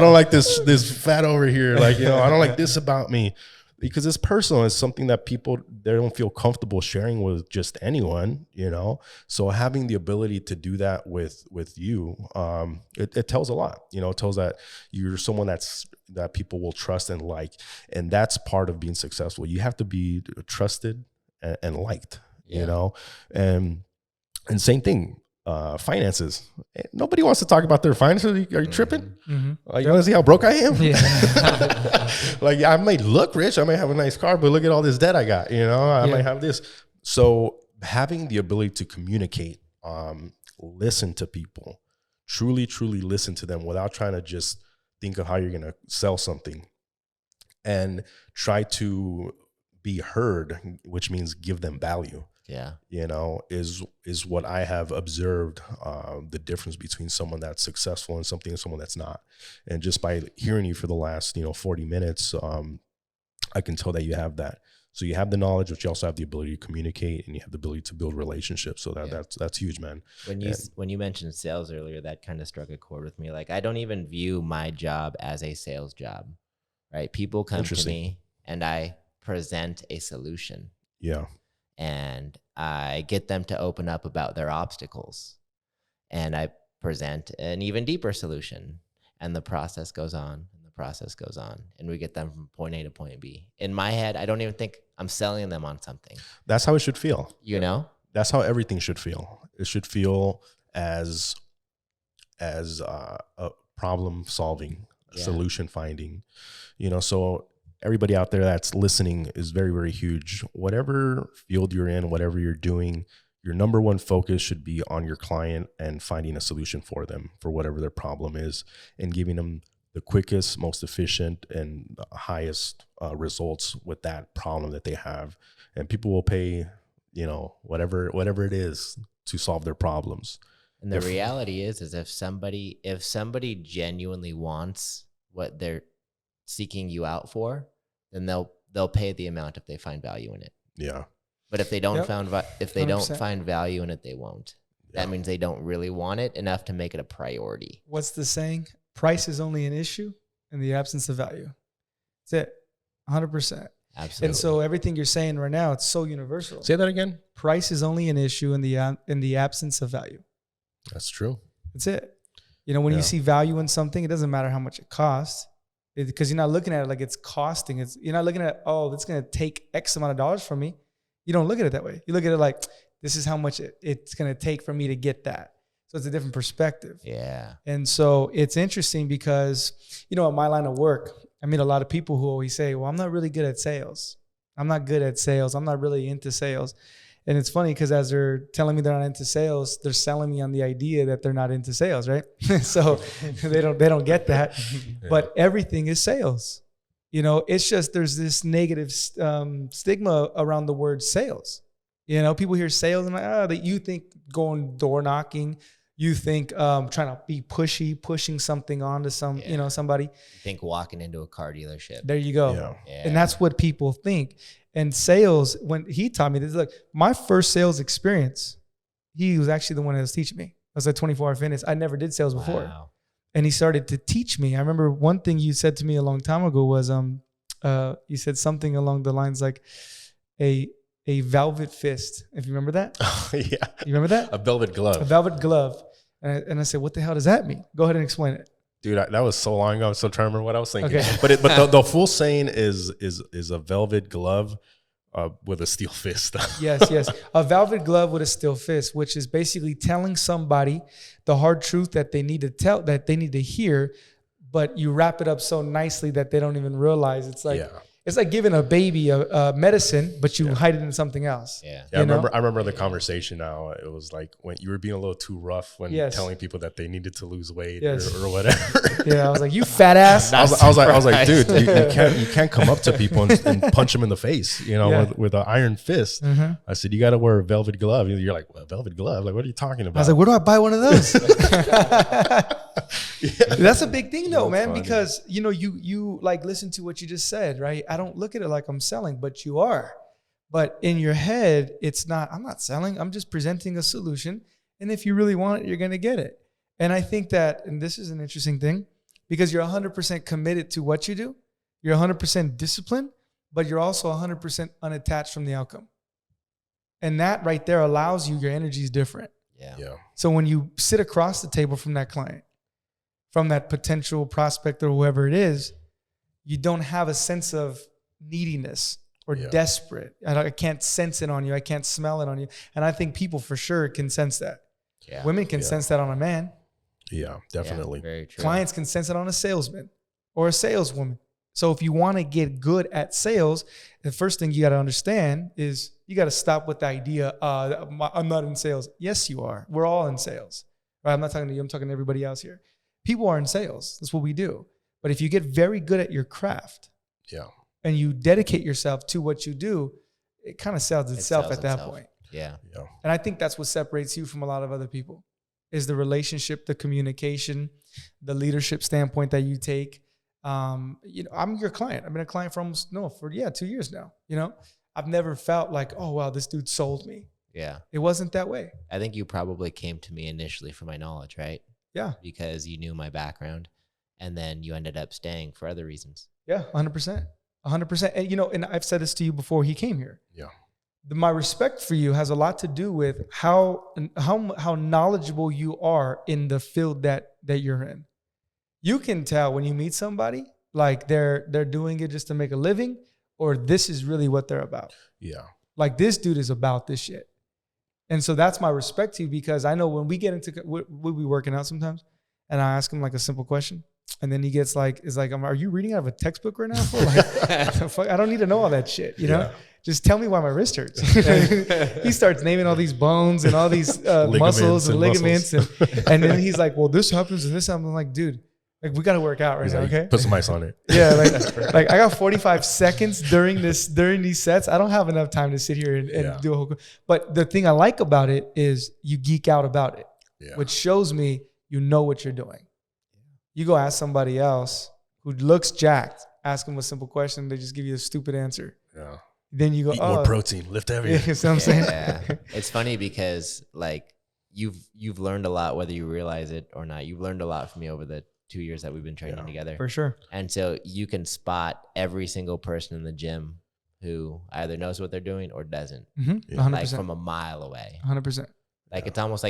don't like this fat over here. Like, I don't like this about me. Because it's personal. It's something that they don't feel comfortable sharing with just anyone, So having the ability to do that with you, it tells a lot. It tells that you're someone that people will trust and like, and that's part of being successful. You have to be trusted and liked, and same thing. Finances. Nobody wants to talk about their finances. Are you tripping? Mm-hmm. You want to see how broke I am? Yeah. Like, I might look rich. I might have a nice car, but look at all this debt I got. I might have this. So having the ability to communicate, listen to people, truly, truly listen to them without trying to just think of how you're going to sell something, and try to be heard, which means give them value. Yeah. Is what I have observed, the difference between someone that's successful and someone that's not. And just by hearing you for the last, 40 minutes, I can tell that you have that. So you have the knowledge, but you also have the ability to communicate, and you have the ability to build relationships. So that's huge, man. When you mentioned sales earlier, that kind of struck a chord with me. Like, I don't even view my job as a sales job, right? People come to me and I present a solution. Yeah. And I get them to open up about their obstacles, and I present an even deeper solution, and the process goes on, and we get them from point A to point B. In my head, I don't even think I'm selling them on something. That's how it should feel. That's how everything should feel. It should feel as a problem solving, solution finding, so everybody out there that's listening is very, very huge. Whatever field you're in, whatever you're doing, your number one focus should be on your client and finding a solution for them for whatever their problem is, and giving them the quickest, most efficient, and highest results with that problem that they have. And people will pay, whatever it is to solve their problems. And the reality is if somebody genuinely wants what they're seeking you out for, then they'll pay the amount if they find value in it. Yeah. But if they don't find value in it, they won't. Yeah. That means they don't really want it enough to make it a priority. What's the saying? Price is only an issue in the absence of value. That's it. 100%. Absolutely. And so everything you're saying right now, it's so universal. Say that again. Price is only an issue in the absence of value. That's true. That's it. When you see value in something, it doesn't matter how much it costs, because you're not looking at it like it's costing. You're not looking at, it's going to take X amount of dollars from me. You don't look at it that way. You look at it like, this is how much it's going to take for me to get that. So it's a different perspective. Yeah. And so it's interesting because, in my line of work, I meet a lot of people who always say, well, I'm not really good at sales. I'm not good at sales. I'm not really into sales. And it's funny because as they're telling me they're not into sales, they're selling me on the idea that they're not into sales, right? So they don't get that. Yeah. But everything is sales. It's just there's this negative stigma around the word sales. People hear sales and that you think going door knocking, You think trying to be pushy, pushing something onto somebody. You think walking into a car dealership. There you go. Yeah. And that's what people think. And sales, when he taught me this, look, my first sales experience, he was actually the one that was teaching me. I was at 24 Hour Fitness. I never did sales before. Wow. And he started to teach me. I remember one thing you said to me a long time ago was, you said something along the lines like a velvet fist. If you remember that? Yeah. You remember that? A velvet glove. A velvet glove. And I said, what the hell does that mean? Go ahead and explain it. Dude, that was so long ago. I'm still trying to remember what I was thinking. Okay. But the full saying is a velvet glove with a steel fist. Yes. A velvet glove with a steel fist, which is basically telling somebody the hard truth that they need to tell, that they need to hear, but you wrap it up so nicely that they don't even realize. It's like it's like giving a baby a medicine, but you hide it in something else. Yeah. I remember the conversation now. It was like when you were being a little too rough when telling people that they needed to lose weight or whatever. Yeah, I was like, you fat ass. I was like, dude, you can't come up to people and punch them in the face, with an iron fist. Mm-hmm. I said, you got to wear a velvet glove. You're like, well, velvet glove? Like, what are you talking about? I was like, where do I buy one of those? That's a big thing though, man, funny. Because you like listen to what you just said, right? I don't look at it like I'm selling, but you are. But in your head, it's not, I'm not selling. I'm just presenting a solution. And if you really want it, you're going to get it. And I think that, and this is an interesting thing, because you're 100% committed to what you do. You're 100% disciplined, but you're also 100% unattached from the outcome. And that right there allows you, your energy is different. Yeah. So when you sit across the table from that client, from that potential prospect or whoever it is, you don't have a sense of neediness or desperate. I can't sense it on you. I can't smell it on you. And I think people for sure can sense that. Yeah. Women can sense that on a man. Yeah, definitely. Yeah, very true. Clients can sense it on a salesman or a saleswoman. So if you want to get good at sales, the first thing you got to understand is you got to stop with the idea, I'm not in sales. Yes, you are. We're all in sales. Right? I'm not talking to you. I'm talking to everybody else here. People are in sales. That's what we do. But if you get very good at your craft and you dedicate yourself to what you do, it kind of sells itself at that point. Yeah. And I think that's what separates you from a lot of other people is the relationship, the communication, the leadership standpoint that you take. I'm your client. I've been a client for 2 years now. I've never felt like, oh, wow, this dude sold me. Yeah. It wasn't that way. I think you probably came to me initially for my knowledge, right? Yeah. Because you knew my background and then you ended up staying for other reasons. Yeah, 100%. 100%. And, and I've said this to you before he came here. Yeah. My respect for you has a lot to do with how knowledgeable you are in the field that you're in. You can tell when you meet somebody, like they're doing it just to make a living or this is really what they're about. Yeah. Like this dude is about this shit. And so that's my respect to you because I know when we get into, we'll be working out sometimes and I ask him like a simple question and then he gets like, are you reading out of a textbook right now? Like, I don't need to know all that shit, you know? Just tell me why my wrist hurts. He starts naming all these bones and all these muscles and ligaments. And then he's like, well, this happens and this happens. I'm like, dude, like we got to work out right now, okay? Put some ice on it. Yeah, like I got 45 seconds during these sets. I don't have enough time to sit here and do a whole. But the thing I like about it is you geek out about it, which shows me you know what you're doing. You go ask somebody else who looks jacked, ask them a simple question, they just give you a stupid answer. Yeah. Then you go, eat more protein, lift heavier. You know what I'm saying? Yeah. It's funny because like you've learned a lot whether you realize it or not. You've learned a lot from me over the 2 years that we've been training together. For sure. And so you can spot every single person in the gym who either knows what they're doing or doesn't. Mm-hmm. 100%. Like from a mile away. 100%. Like it's almost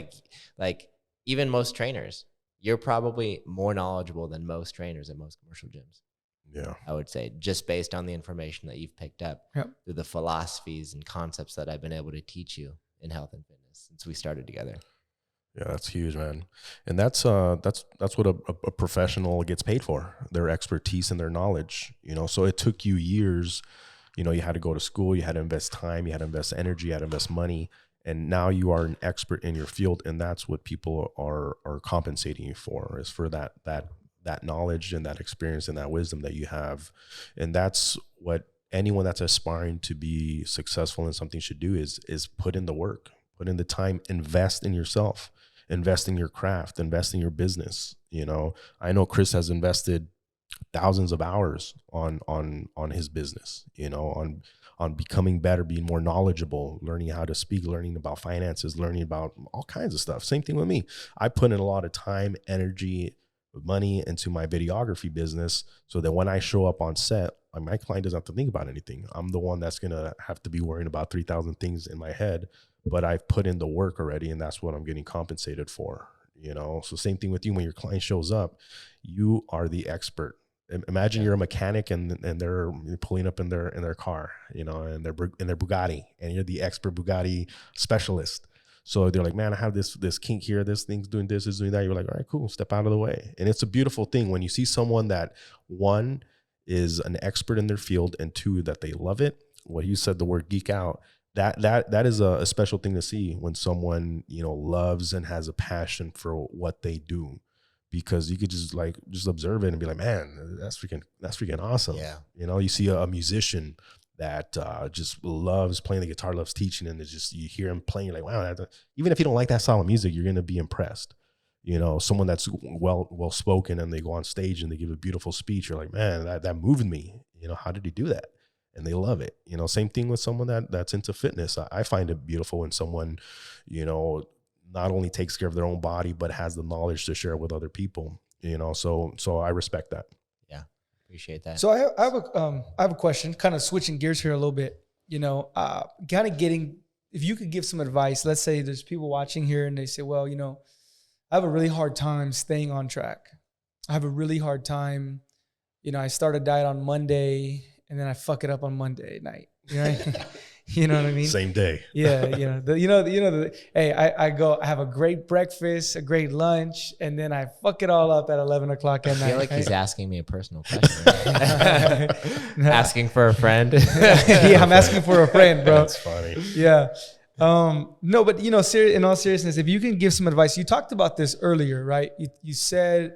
like even most trainers, you're probably more knowledgeable than most trainers at most commercial gyms. Yeah. I would say just based on the information that you've picked up through the philosophies and concepts that I've been able to teach you in health and fitness since we started together. Yeah, that's huge, man. And that's what a professional gets paid for, their expertise and their knowledge, So it took you years, you had to go to school, you had to invest time, you had to invest energy, you had to invest money, and now you are an expert in your field, and that's what people are compensating you for, is for that knowledge and that experience and that wisdom that you have. And that's what anyone that's aspiring to be successful in something should do is put in the work, put in the time, invest in yourself. invest in your craft, invest in your business. You know, I know Chris has invested thousands of hours on his business, you know, on becoming better, being more knowledgeable, learning how to speak, learning about finances, learning about all kinds of stuff. Same thing with me. I put in a lot of time, energy, money into my videography business so that when I show up on set, my client doesn't have to think about anything. I'm the one that's going to have to be worrying about 3,000 things in my head, but I've put in the work already, and that's what I'm getting compensated for, you know? So same thing with you. When your client shows up, you are the expert. Imagine you're a mechanic and they're pulling up in their car, you know, and their Bugatti, and you're the expert Bugatti specialist. So they're like, man, I have this kink here. This thing's doing this, is doing that. You're like, all right, cool. Step out of the way. And it's a beautiful thing when you see someone that, one, is an expert in their field, and two, that they love it. What you said, the word geek out, that is a special thing to see when someone, you know, loves and has a passion for what they do. Because you could just observe it and be like, man, that's freaking awesome. Yeah. You know, you see a musician that just loves playing the guitar, loves teaching, and it's just, you hear him playing, you're like, wow, even if you don't like that style of music, you're going to be impressed. You know, someone that's well spoken and they go on stage and they give a beautiful speech, you're like, man, that moved me. You know, how did he do that? And they love it. You know, same thing with someone that's into fitness. I find it beautiful when someone, you know, not only takes care of their own body, but has the knowledge to share with other people, you know? So I respect that. Yeah. Appreciate that. So I have a question, kind of switching gears here a little bit, you know, kind of if you could give some advice. Let's say there's people watching here and they say, well, you know, I have a really hard time staying on track. I have a really hard time, you know, I start a diet on Monday and then I fuck it up on Monday night. Right? You know what I mean? Same day. Yeah, hey, I have a great breakfast, a great lunch, and then I fuck it all up at 11 o'clock at night. I feel like he's asking me a personal question. Asking for a friend. Yeah, I'm asking for a friend, bro. That's funny. Yeah. No, but you know, in all seriousness, if you can give some advice, you talked about this earlier, right? You there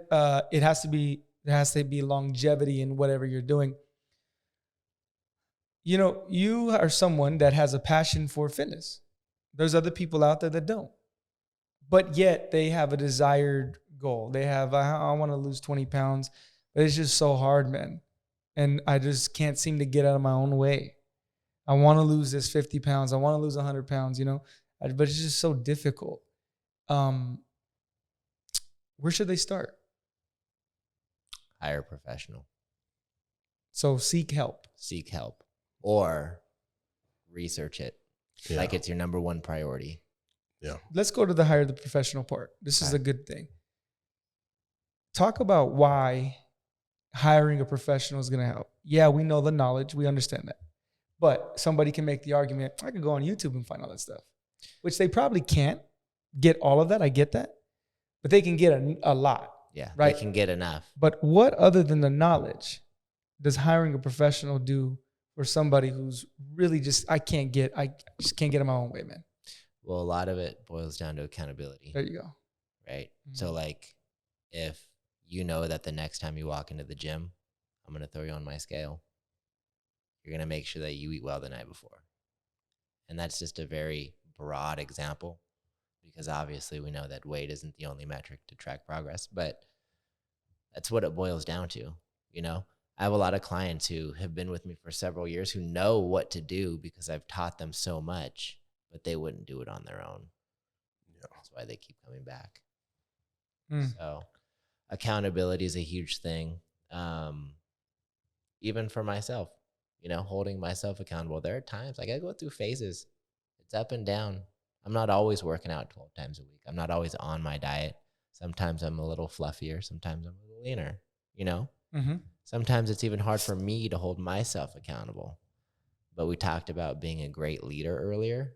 has to be longevity in whatever you're doing. You know, you are someone that has a passion for fitness. There's other people out there that don't. But yet they have a desired goal. They have, I want to lose 20 pounds. But it's just so hard, man. And I just can't seem to get out of my own way. I want to lose this 50 pounds. I want to lose 100 pounds, you know. But it's just so difficult. Where should they start? Hire a professional. So seek help. Seek help. Or research it. Yeah. Like it's your number one priority. Yeah. Let's go to the hire the professional part. This is a good thing. Talk about why hiring a professional is going to help. Yeah, we know the knowledge. We understand that. But somebody can make the argument, I could go on YouTube and find all that stuff, which they probably can't get all of that. I get that. But they can get a lot. Yeah, right? They can get enough. But what other than the knowledge does hiring a professional do for somebody who's really just, I just can't get in my own way, man? Well, a lot of it boils down to accountability. There you go. Right? Mm-hmm. So like, if you know that the next time you walk into the gym, I'm going to throw you on my scale, you're going to make sure that you eat well the night before. And that's just a very broad example, because obviously we know that weight isn't the only metric to track progress, but that's what it boils down to. You know, I have a lot of clients who have been with me for several years who know what to do because I've taught them so much, but they wouldn't do it on their own. Yeah. That's why they keep coming back. So accountability is a huge thing. Even for myself, you know, holding myself accountable. There are times I got to go through phases. It's up and down. I'm not always working out 12 times a week. I'm not always on my diet. Sometimes I'm a little fluffier. Sometimes I'm a little leaner, you know? Mm-hmm. Sometimes it's even hard for me to hold myself accountable. But we talked about being a great leader earlier.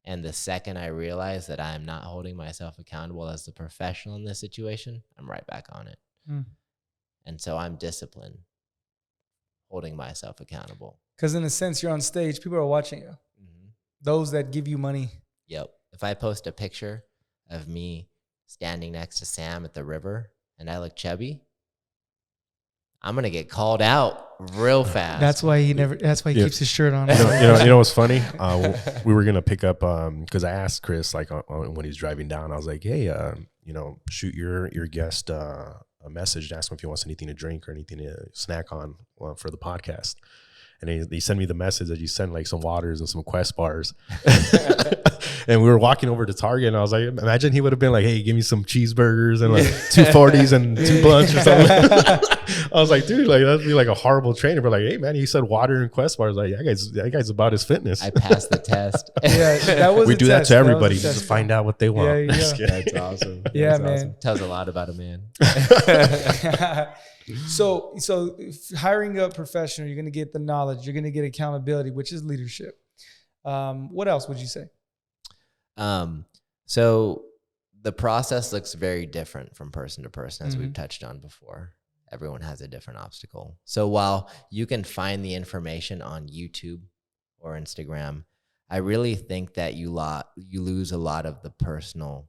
And the second I realize that I'm not holding myself accountable as the professional in this situation, I'm right back on it. And so I'm disciplined, holding myself accountable. Because in a sense, you're on stage. People are watching you. Mm-hmm. Those that give you money. Yep. If I post a picture of me standing next to Sam at the river and I look chubby, I'm going to get called out real fast. That's why he keeps his shirt on. You know what's funny? We were going to pick up, cause I asked Chris, like when he's driving down, I was like, hey, shoot your guest, a message, ask him if he wants anything to drink or anything to snack on for the podcast. And he sent me the message that you sent like some waters and some Quest bars. And we were walking over to Target and I was like, imagine he would have been like, hey, give me some cheeseburgers and like 240s and 2 blunts or something. I was like, dude, like that'd be like a horrible trainer. But like, hey man, he said water and Quest bars. Like, that guy's about his fitness. I passed the test. Yeah, that was we do test. that to everybody just to find out what they want. Yeah. That's awesome. Yeah, That's man. Awesome. Tells a lot about a man. So hiring a professional, you're going to get the knowledge, you're going to get accountability, which is leadership. What else would you say? So the process looks very different from person to person, as we've touched on before. Everyone has a different obstacle. So while you can find the information on YouTube or Instagram, I really think that you lose a lot of the personal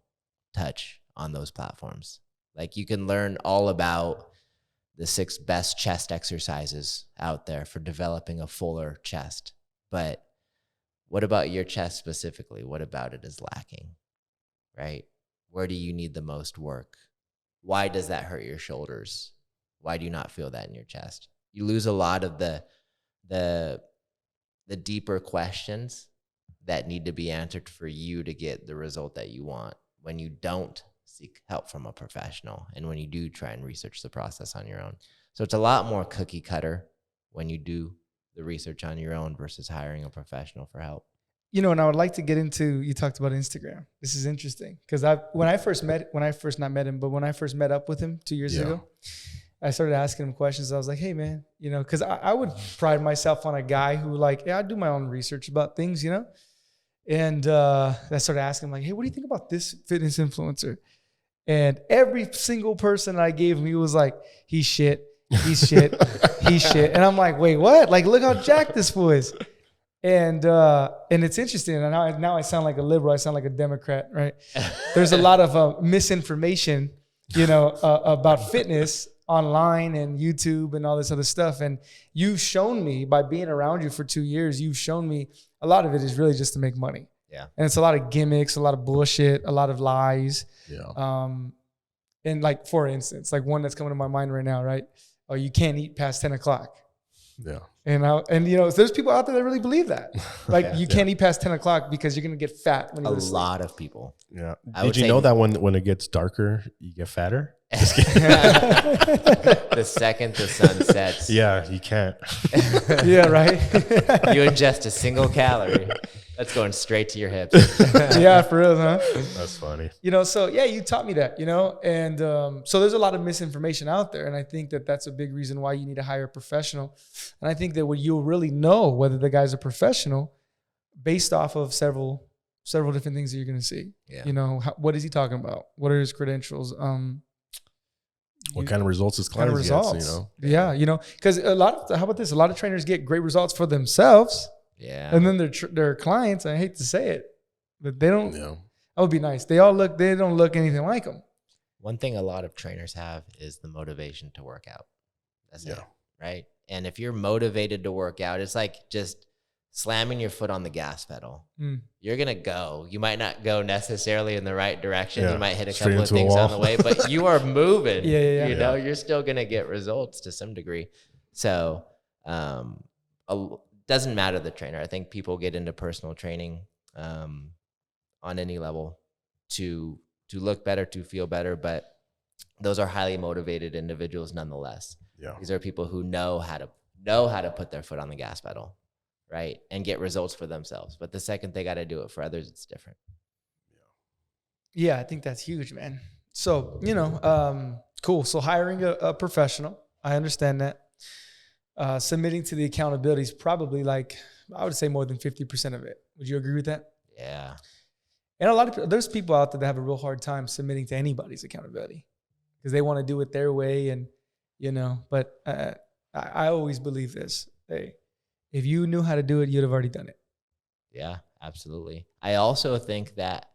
touch on those platforms. Like you can learn all about the 6 best chest exercises out there for developing a fuller chest. But what about your chest specifically? What about it is lacking, right? Where do you need the most work? Why does that hurt your shoulders? Why do you not feel that in your chest? You lose a lot of the deeper questions that need to be answered for you to get the result that you want when you don't seek help from a professional and when you do try and research the process on your own. So it's a lot more cookie cutter when you do the research on your own versus hiring a professional for help. And I would like to get into, you talked about Instagram. This is interesting because when I first met up with him 2 years ago, I started asking him questions. I was like, hey man, because I would pride myself on a guy who I do my own research about things, and I started asking him like, hey, what do you think about this fitness influencer? And every single person I gave him, he was like, he's shit, he's shit. And I'm like, wait, what? Like, look how jacked this fool is. And it's interesting. And now I sound like a liberal. I sound like a Democrat, right? There's a lot of misinformation, about fitness online and YouTube and all this other stuff. And you've shown me by being around you for 2 years, you've shown me a lot of it is really just to make money. Yeah. And it's a lot of gimmicks, a lot of bullshit, a lot of lies. Yeah. And like, for instance, like one that's coming to my mind right now, right? Oh, you can't eat past 10 o'clock. Yeah. And there's people out there that really believe that. Like you can't eat past 10 o'clock because you're going to get fat when you A lot of people. Yeah. Did you know that when it gets darker, you get fatter? Just kidding. The second the sun sets. Yeah, you can't. Yeah, right. You ingest a single calorie. That's going straight to your hips. Yeah, for real, huh? That's funny. So yeah, you taught me that, and so there's a lot of misinformation out there. And I think that that's a big reason why you need to hire a professional. And I think that you'll really know whether the guy's a professional based off of several different things that you're going to see. Yeah. What is he talking about? What are his credentials? What kind of results his clients gets, Yeah, because how about this? A lot of trainers get great results for themselves. Yeah. And then their clients, I hate to say it, but they don't. Yeah. That would be nice. They don't look anything like them. One thing a lot of trainers have is the motivation to work out. That's it, right? And if you're motivated to work out, it's like just slamming your foot on the gas pedal. You're going to go. You might not go necessarily in the right direction. You might hit a couple of things on the way, but you are moving. You're still going to get results to some degree. So, doesn't matter the trainer. I think people get into personal training on any level to look better, to feel better, but those are highly motivated individuals nonetheless. Yeah. These are people who know how to put their foot on the gas pedal, right? And get results for themselves. But the second they got to do it for others, it's different. Yeah, I think that's huge, man. So, cool. So hiring a professional, I understand that. Submitting to the accountability is probably I would say more than 50% of it. Would you agree with that? Yeah. And there's people out there that have a real hard time submitting to anybody's accountability because they want to do it their way. And, but I always believe this. Hey, if you knew how to do it, you'd have already done it. Yeah, absolutely. I also think that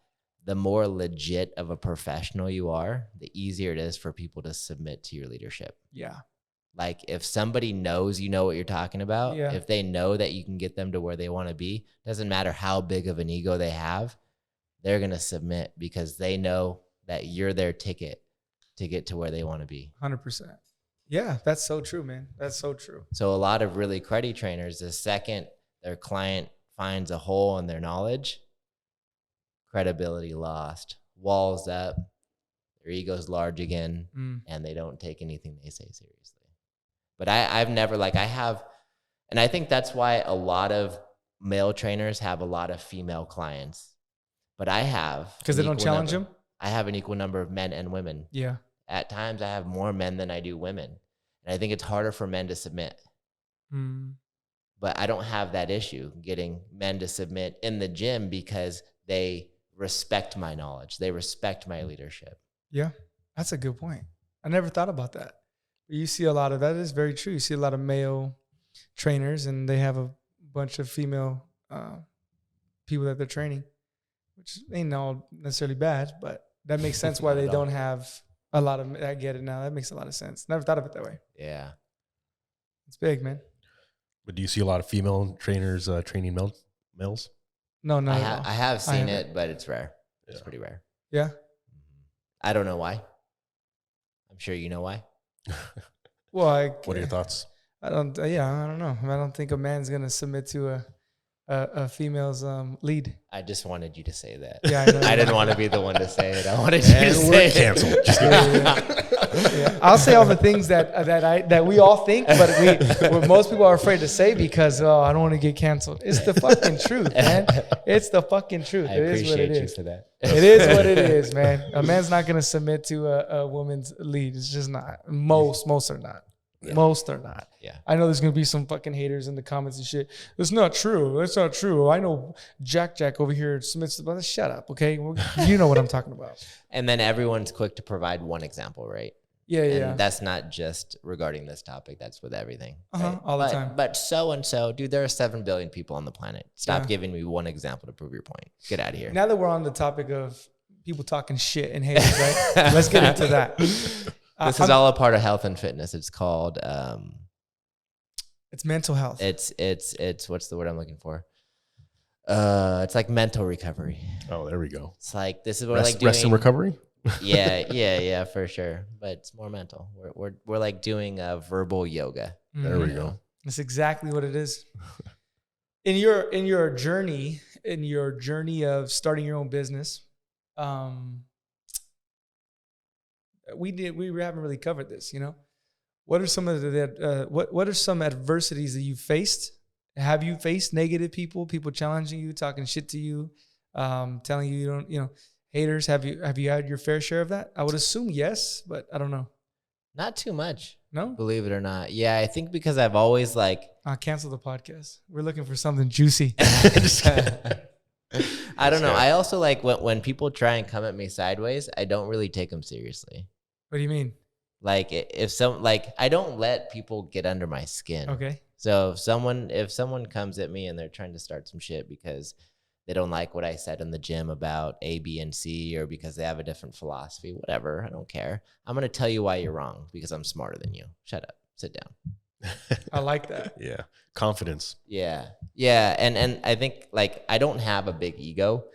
the more legit of a professional you are, the easier it is for people to submit to your leadership. Yeah. Like if somebody knows you know what you're talking about, Yeah. if they know that you can get them to where they want to be, doesn't matter how big of an ego they have, they're going to submit because they know that you're their ticket to get to where they want to be. 100%. Yeah, that's so true, man. That's so true. So a lot of really cruddy trainers, the second their client finds a hole in their knowledge, credibility lost, walls up, their ego's large again, and they don't take anything they say seriously. But I've never, like, I have, and I think that's why a lot of male trainers have a lot of female clients. But I have. Because they don't challenge them? I have an equal number of men and women. Yeah. At times, I have more men than I do women. And I think it's harder for men to submit. But I don't have that issue getting men to submit in the gym because they respect my knowledge. They respect my leadership. Yeah, that's a good point. I never thought about that. You see a lot of that. Is very true. You see a lot of male trainers, and they have a bunch of female people that they're training, which ain't all necessarily bad, but that makes sense why they don't have a lot of. I get it now. That makes a lot of sense. Never thought of it that way. Yeah, it's big, man. But do you see a lot of female trainers training males? No, I have seen it, but it's rare. It's pretty rare. Yeah. I don't know why. I'm sure you know why. Well, what are your thoughts? I don't. Yeah, I don't know. I don't think a man's gonna submit to a female's lead. I just wanted you to say that. Yeah, I know. I didn't want to be the one to say it. I wanted you to say canceled. Yeah. I'll say all the things that we all think, but most people are afraid to say because I don't want to get canceled. It's the fucking truth, man. It's the fucking truth. It is what it is. For that. It is what it is, man. A man's not gonna submit to a woman's lead. It's just not. Most are not. Yeah. Most are not. Yeah. I know there's gonna be some fucking haters in the comments and shit. It's not true. That's not true. I know Jack over here submits. Shut up, okay? You know what I'm talking about. And then everyone's quick to provide one example, right? Yeah, and that's not just regarding this topic. That's with everything. Right? All the time. But so-and-so, dude, there are 7 billion people on the planet. Stop giving me one example to prove your point. Get out of here. Now that we're on the topic of people talking shit and haters, right? Let's get into that. This is all a part of health and fitness. It's called... it's mental health. It's what's the word I'm looking for? It's like mental recovery. Oh, there we go. It's like, this is what like doing... Rest and recovery? Yeah, for sure. But it's more mental. We're like doing verbal yoga. There we go. That's exactly what it is. In your journey of starting your own business, we haven't really covered this. You know, what are some of what are some adversities that you faced? Have you faced negative people challenging you, talking shit to you, telling you don't, haters? Have you had your fair share of that? I would assume yes, but I don't know. Not too much. No? Believe it or not. Yeah, I think because I've always cancel the podcast. We're looking for something juicy. I don't know. I also like when people try and come at me sideways, I don't really take them seriously. What do you mean? Like I don't let people get under my skin. Okay. So if someone comes at me and they're trying to start some shit because they don't like what I said in the gym about A, B, and C, or because they have a different philosophy, whatever, I don't care. I'm going to tell you why you're wrong because I'm smarter than you. Shut up. Sit down. I like that. Yeah. Confidence. Yeah. And I think I don't have a big ego.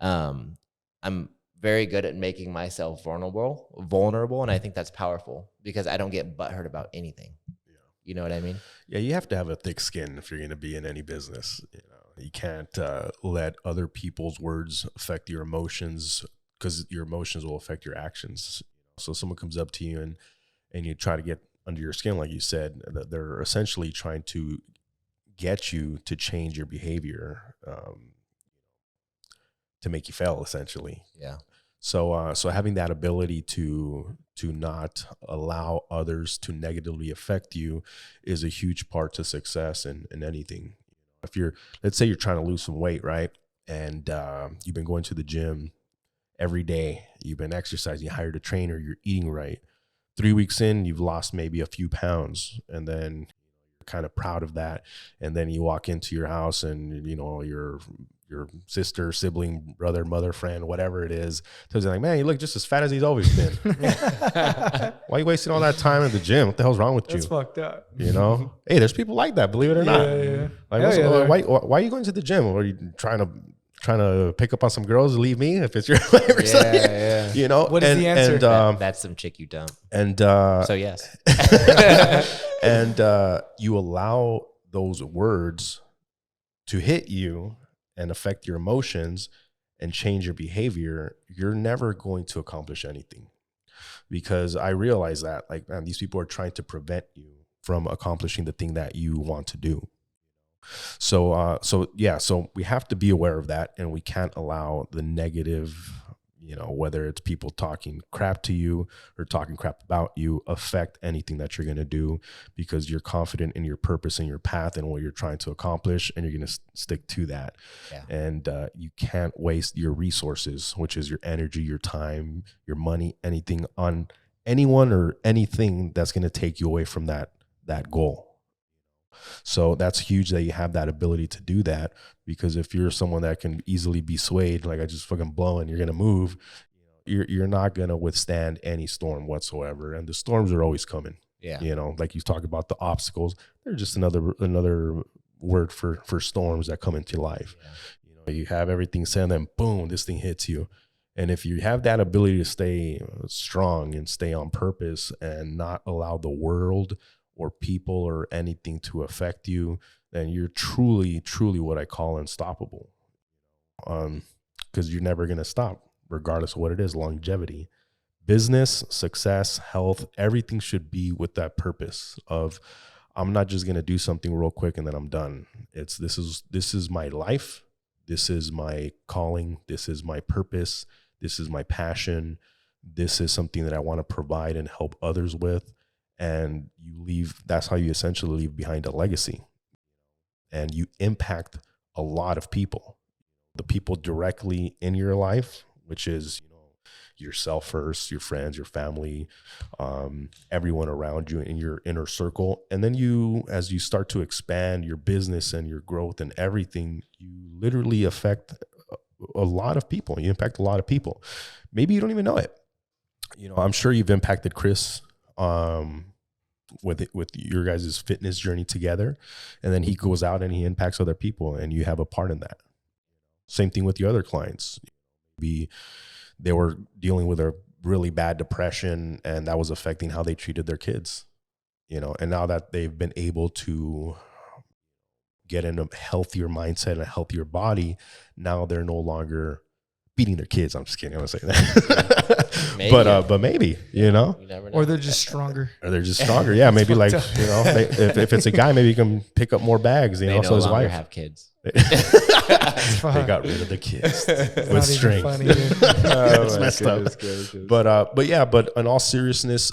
I'm very good at making myself vulnerable. And I think that's powerful because I don't get butthurt about anything. Yeah. You know what I mean? Yeah. You have to have a thick skin if you're going to be in any business. You can't let other people's words affect your emotions because your emotions will affect your actions. So someone comes up to you and you try to get under your skin, like you said, that they're essentially trying to get you to change your behavior to make you fail, essentially. Yeah. So having that ability to not allow others to negatively affect you is a huge part to success in anything. If let's say you're trying to lose some weight, right? And you've been going to the gym every day, you've been exercising, you hired a trainer, you're eating right. 3 weeks in, you've lost maybe a few pounds, and then you're kind of proud of that. And then you walk into your house and, your your sister, sibling, brother, mother, friend, whatever it is, tells you like, man, you look just as fat as he's always been. Why are you wasting all that time in the gym? What the hell's wrong with you? That's fucked up. You know, hey, there's people like that, believe it or not. Yeah. Like, why are you going to the gym? Or are you trying to pick up on some girls and leave me if it's your life or something? Yeah. You know, what is the answer? And, that's some chick you dump. And so yes. And you allow those words to hit you and affect your emotions and change your behavior, you're never going to accomplish anything. Because I realize that, like, man, these people are trying to prevent you from accomplishing the thing that you want to do. So we have to be aware of that, and we can't allow the negative, you know, whether it's people talking crap to you or talking crap about you, affect anything that you're going to do, because you're confident in your purpose and your path and what you're trying to accomplish, and you're going to stick to that. Yeah. And you can't waste your resources, which is your energy, your time, your money, anything on anyone or anything that's going to take you away from that goal. So that's huge that you have that ability to do that, because if you're someone that can easily be swayed, like I just fucking blow and you're going to move, you're not going to withstand any storm whatsoever. And the storms are always coming. Yeah. You know, like you talk about the obstacles, they're just another word for storms that come into life. Yeah. You know, you have everything set and then boom, this thing hits you. And if you have that ability to stay strong and stay on purpose and not allow the world or people or anything to affect you, then you're truly, truly what I call unstoppable. Because you're never going to stop, regardless of what it is. Longevity, business, success, health, everything should be with that purpose of, I'm not just going to do something real quick and then I'm done. This is my life. This is my calling. This is my purpose. This is my passion. This is something that I want to provide and help others with. And that's how you essentially leave behind a legacy, and you impact a lot of people, the people directly in your life, which is, you know, yourself first, your friends, your family, everyone around you in your inner circle. And then as you start to expand your business and your growth and everything, you literally affect a lot of people. You impact a lot of people. Maybe you don't even know it. You know, I'm sure you've impacted Chris with your guys' fitness journey together, and then he goes out and he impacts other people, and you have a part in that. Same thing with your other clients. They were dealing with a really bad depression, and that was affecting how they treated their kids, you know, and now that they've been able to get in a healthier mindset and a healthier body, now they're no longer beating their kids. I'm just kidding. I'm gonna say that. Maybe. But maybe, you know, or they're just stronger. Yeah, maybe like, you know, if it's a guy, maybe he can pick up more bags. You know, so his wife have kids. They got rid of the kids with strength. Funny, it's messed up. But in all seriousness,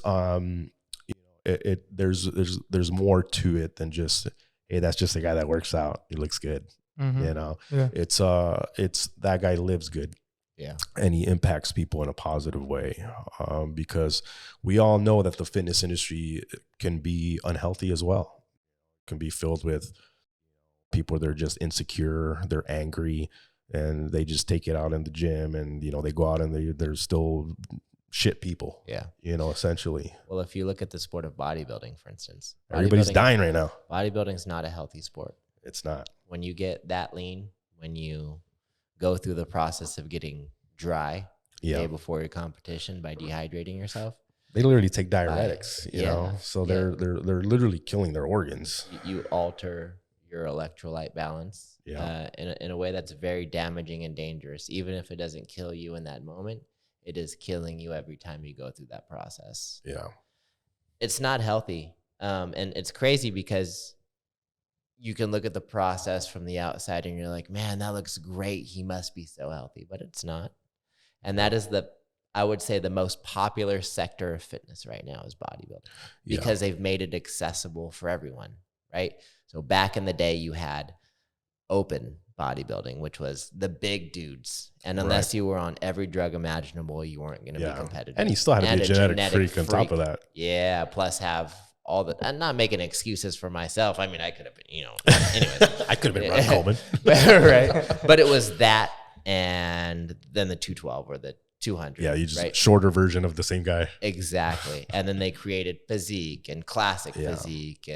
there's more to it than just, hey, that's just a guy that works out. He looks good. Mm-hmm. You know, it's that guy lives good. Yeah. And he impacts people in a positive way, because we all know that the fitness industry can be unhealthy as well. It can be filled with people that are just insecure, they're angry, and they just take it out in the gym, and, you know, they go out and they're still shit people. Yeah. You know, essentially. Well, if you look at the sport of bodybuilding, for instance, everybody's dying right now. Bodybuilding's not a healthy sport. It's not. When you get that lean, when you go through the process of getting dry the day before your competition by dehydrating yourself, they literally take diuretics, you know, so they're literally killing their organs. You alter your electrolyte balance in a way that's very damaging and dangerous. Even if it doesn't kill you in that moment, it is killing you every time you go through that process. Yeah, it's not healthy, and it's crazy because you can look at the process from the outside and you're like, man, that looks great. He must be so healthy, but it's not. And that is I would say the most popular sector of fitness right now is bodybuilding, because they've made it accessible for everyone, right? So back in the day, you had open bodybuilding, which was the big dudes. And unless you were on every drug imaginable, you weren't going to be competitive. And you still had to be a genetic freak on top of that. Yeah, plus have I'm not making excuses for myself. I mean, I could have been, anyways. I could have been Ron Coleman. Right. But it was that, and then the 212 or the 200. Yeah, you just shorter version of the same guy. Exactly. And then they created physique and classic physique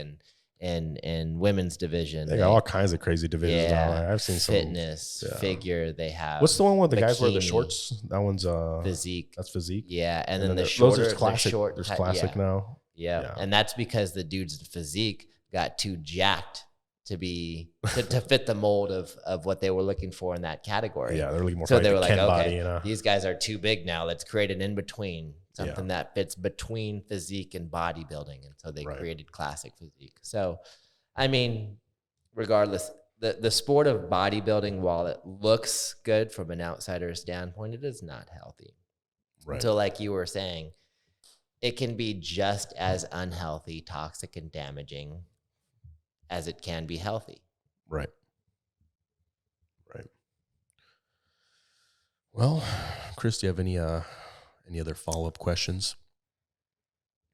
and women's division. They got all kinds of crazy divisions now. I've seen fitness, figure. They have. What's the one where the guys wear the shorts? That one's physique. That's physique. Yeah, and then the shorter, those are classic. There's classic now. Yeah, and that's because the dudes in physique got too jacked to fit the mold of what they were looking for in that category. Yeah, they're looking more. So they were like, okay, body, these guys are too big now. Let's create an in between, something that fits between physique and bodybuilding. And so they created classic physique. So, I mean, regardless, the sport of bodybuilding, while it looks good from an outsider standpoint, it is not healthy. Right. So, like you were saying, it can be just as unhealthy, toxic, and damaging as it can be healthy. Right. Well, Chris, do you have any other follow-up questions?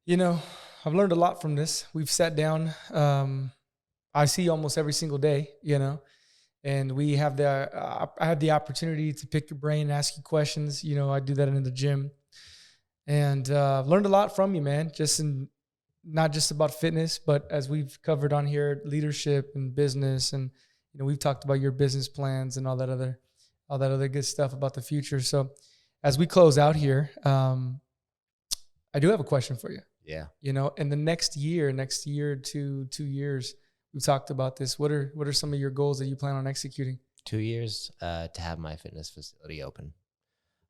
I've learned a lot from this. We've sat down. I see you almost every single day, and we have I have the opportunity to pick your brain and ask you questions. I do that in the gym, and I've learned a lot from you, man. Not just about fitness, but as we've covered on here, leadership and business, and we've talked about your business plans and all that other good stuff about the future. So as we close out here, I do have a question for you. Yeah. In the next year, 2 years, we've talked about this. What are some of your goals that you plan on executing? 2 years to have my fitness facility open.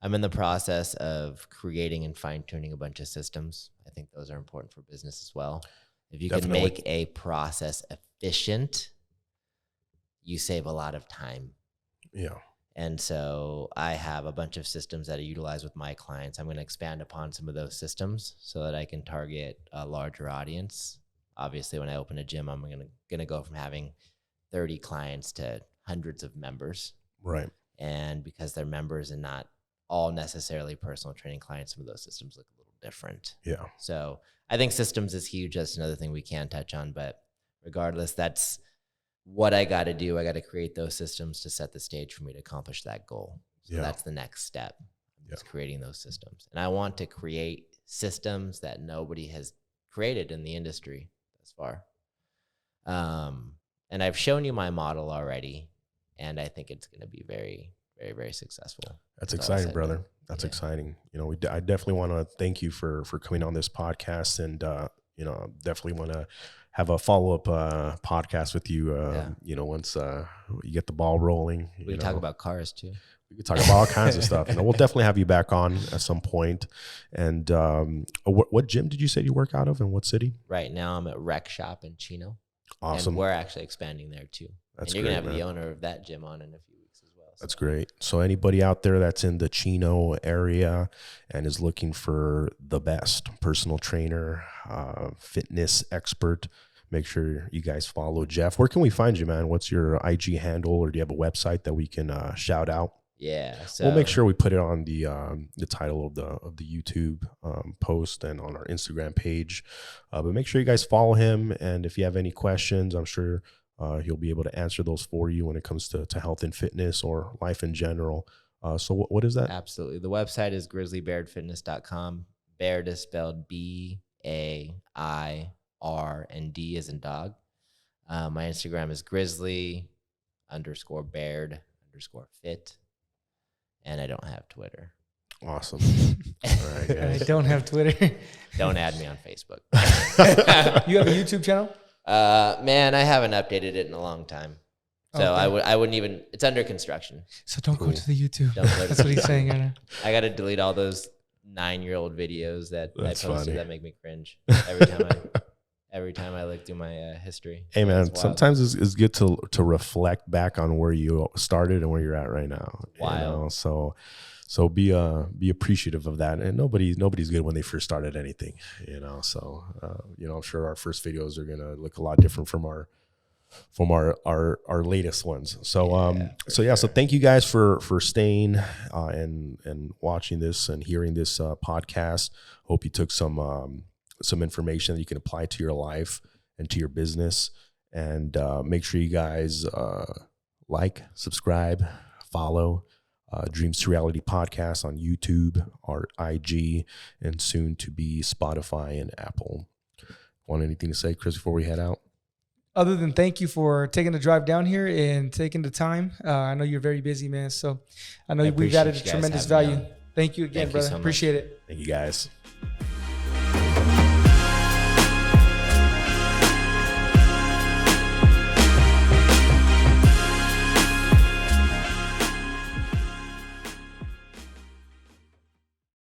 I'm in the process of creating and fine-tuning a bunch of systems. I think those are important for business as well. If you can make a process efficient, you save a lot of time. Yeah. And so I have a bunch of systems that I utilize with my clients. I'm going to expand upon some of those systems so that I can target a larger audience. Obviously, when I open a gym, I'm going to go from having 30 clients to hundreds of members. Right. And because they're members and not all necessarily personal training clients, some of those systems look a little different. Yeah. So I think systems is huge. That's another thing we can touch on. But regardless, that's what I got to do. I got to create those systems to set the stage for me to accomplish that goal. So that's the next step. Is creating those systems. And I want to create systems that nobody has created in the industry thus far. And I've shown you my model already, and I think it's going to be very, very, very successful. That's exciting, brother. That's exciting. I definitely want to thank you for coming on this podcast, and definitely want to have a follow-up podcast with you. Once you get the ball rolling. We can talk about cars too. We could talk about all kinds of stuff. We'll definitely have you back on at some point. And what gym did you say you work out of, and what city? Right now, I'm at Rec Shop in Chino. Awesome. And we're actually expanding there too. That's and you're great, going to have man. the owner of that gym on in a few weeks as well. So. That's great. So anybody out there that's in the Chino area and is looking for the best personal trainer, fitness expert, make sure you guys follow Jeff. Where can we find you, man? What's your IG handle, or do you have a website that we can shout out? Yeah, so we'll make sure we put it on the title of the YouTube post and on our Instagram page. But make sure you guys follow him, and if you have any questions, I'm sure he'll be able to answer those for you when it comes to health and fitness or life in general. So what is that? Absolutely. The website is grizzlybairdfitness.com. Baird is spelled B-A-I-R, and D as in dog. My Instagram is grizzly_Baird_fit. And I don't have Twitter. Awesome. All right, guys. I don't have Twitter. Don't add me on Facebook. You have a YouTube channel? Man, I haven't updated it in a long time. So okay. I wouldn't even, it's under construction. So don't go to the YouTube. Don't go to That's what he's saying right now. I got to delete all those 9-year-old videos that That's I posted funny. that make me cringe every time I look through my history. Hey man, sometimes it's good to reflect back on where you started and where you're at right now. Wow. So be appreciative of that. And nobody's good when they first started anything, So I'm sure our first videos are gonna look a lot different from our latest ones. So so thank you guys for staying and watching this and hearing this podcast. Hope you took some some information that you can apply to your life and to your business. And make sure you guys like, subscribe, follow Dreams to Reality podcast on YouTube, our IG, and soon to be Spotify and Apple. Want anything to say, Chris, before we head out? Other than thank you for taking the drive down here and taking the time. I know you're very busy, man. So I know we've added a tremendous value. Thank you again, brother. So appreciate it. Thank you, guys.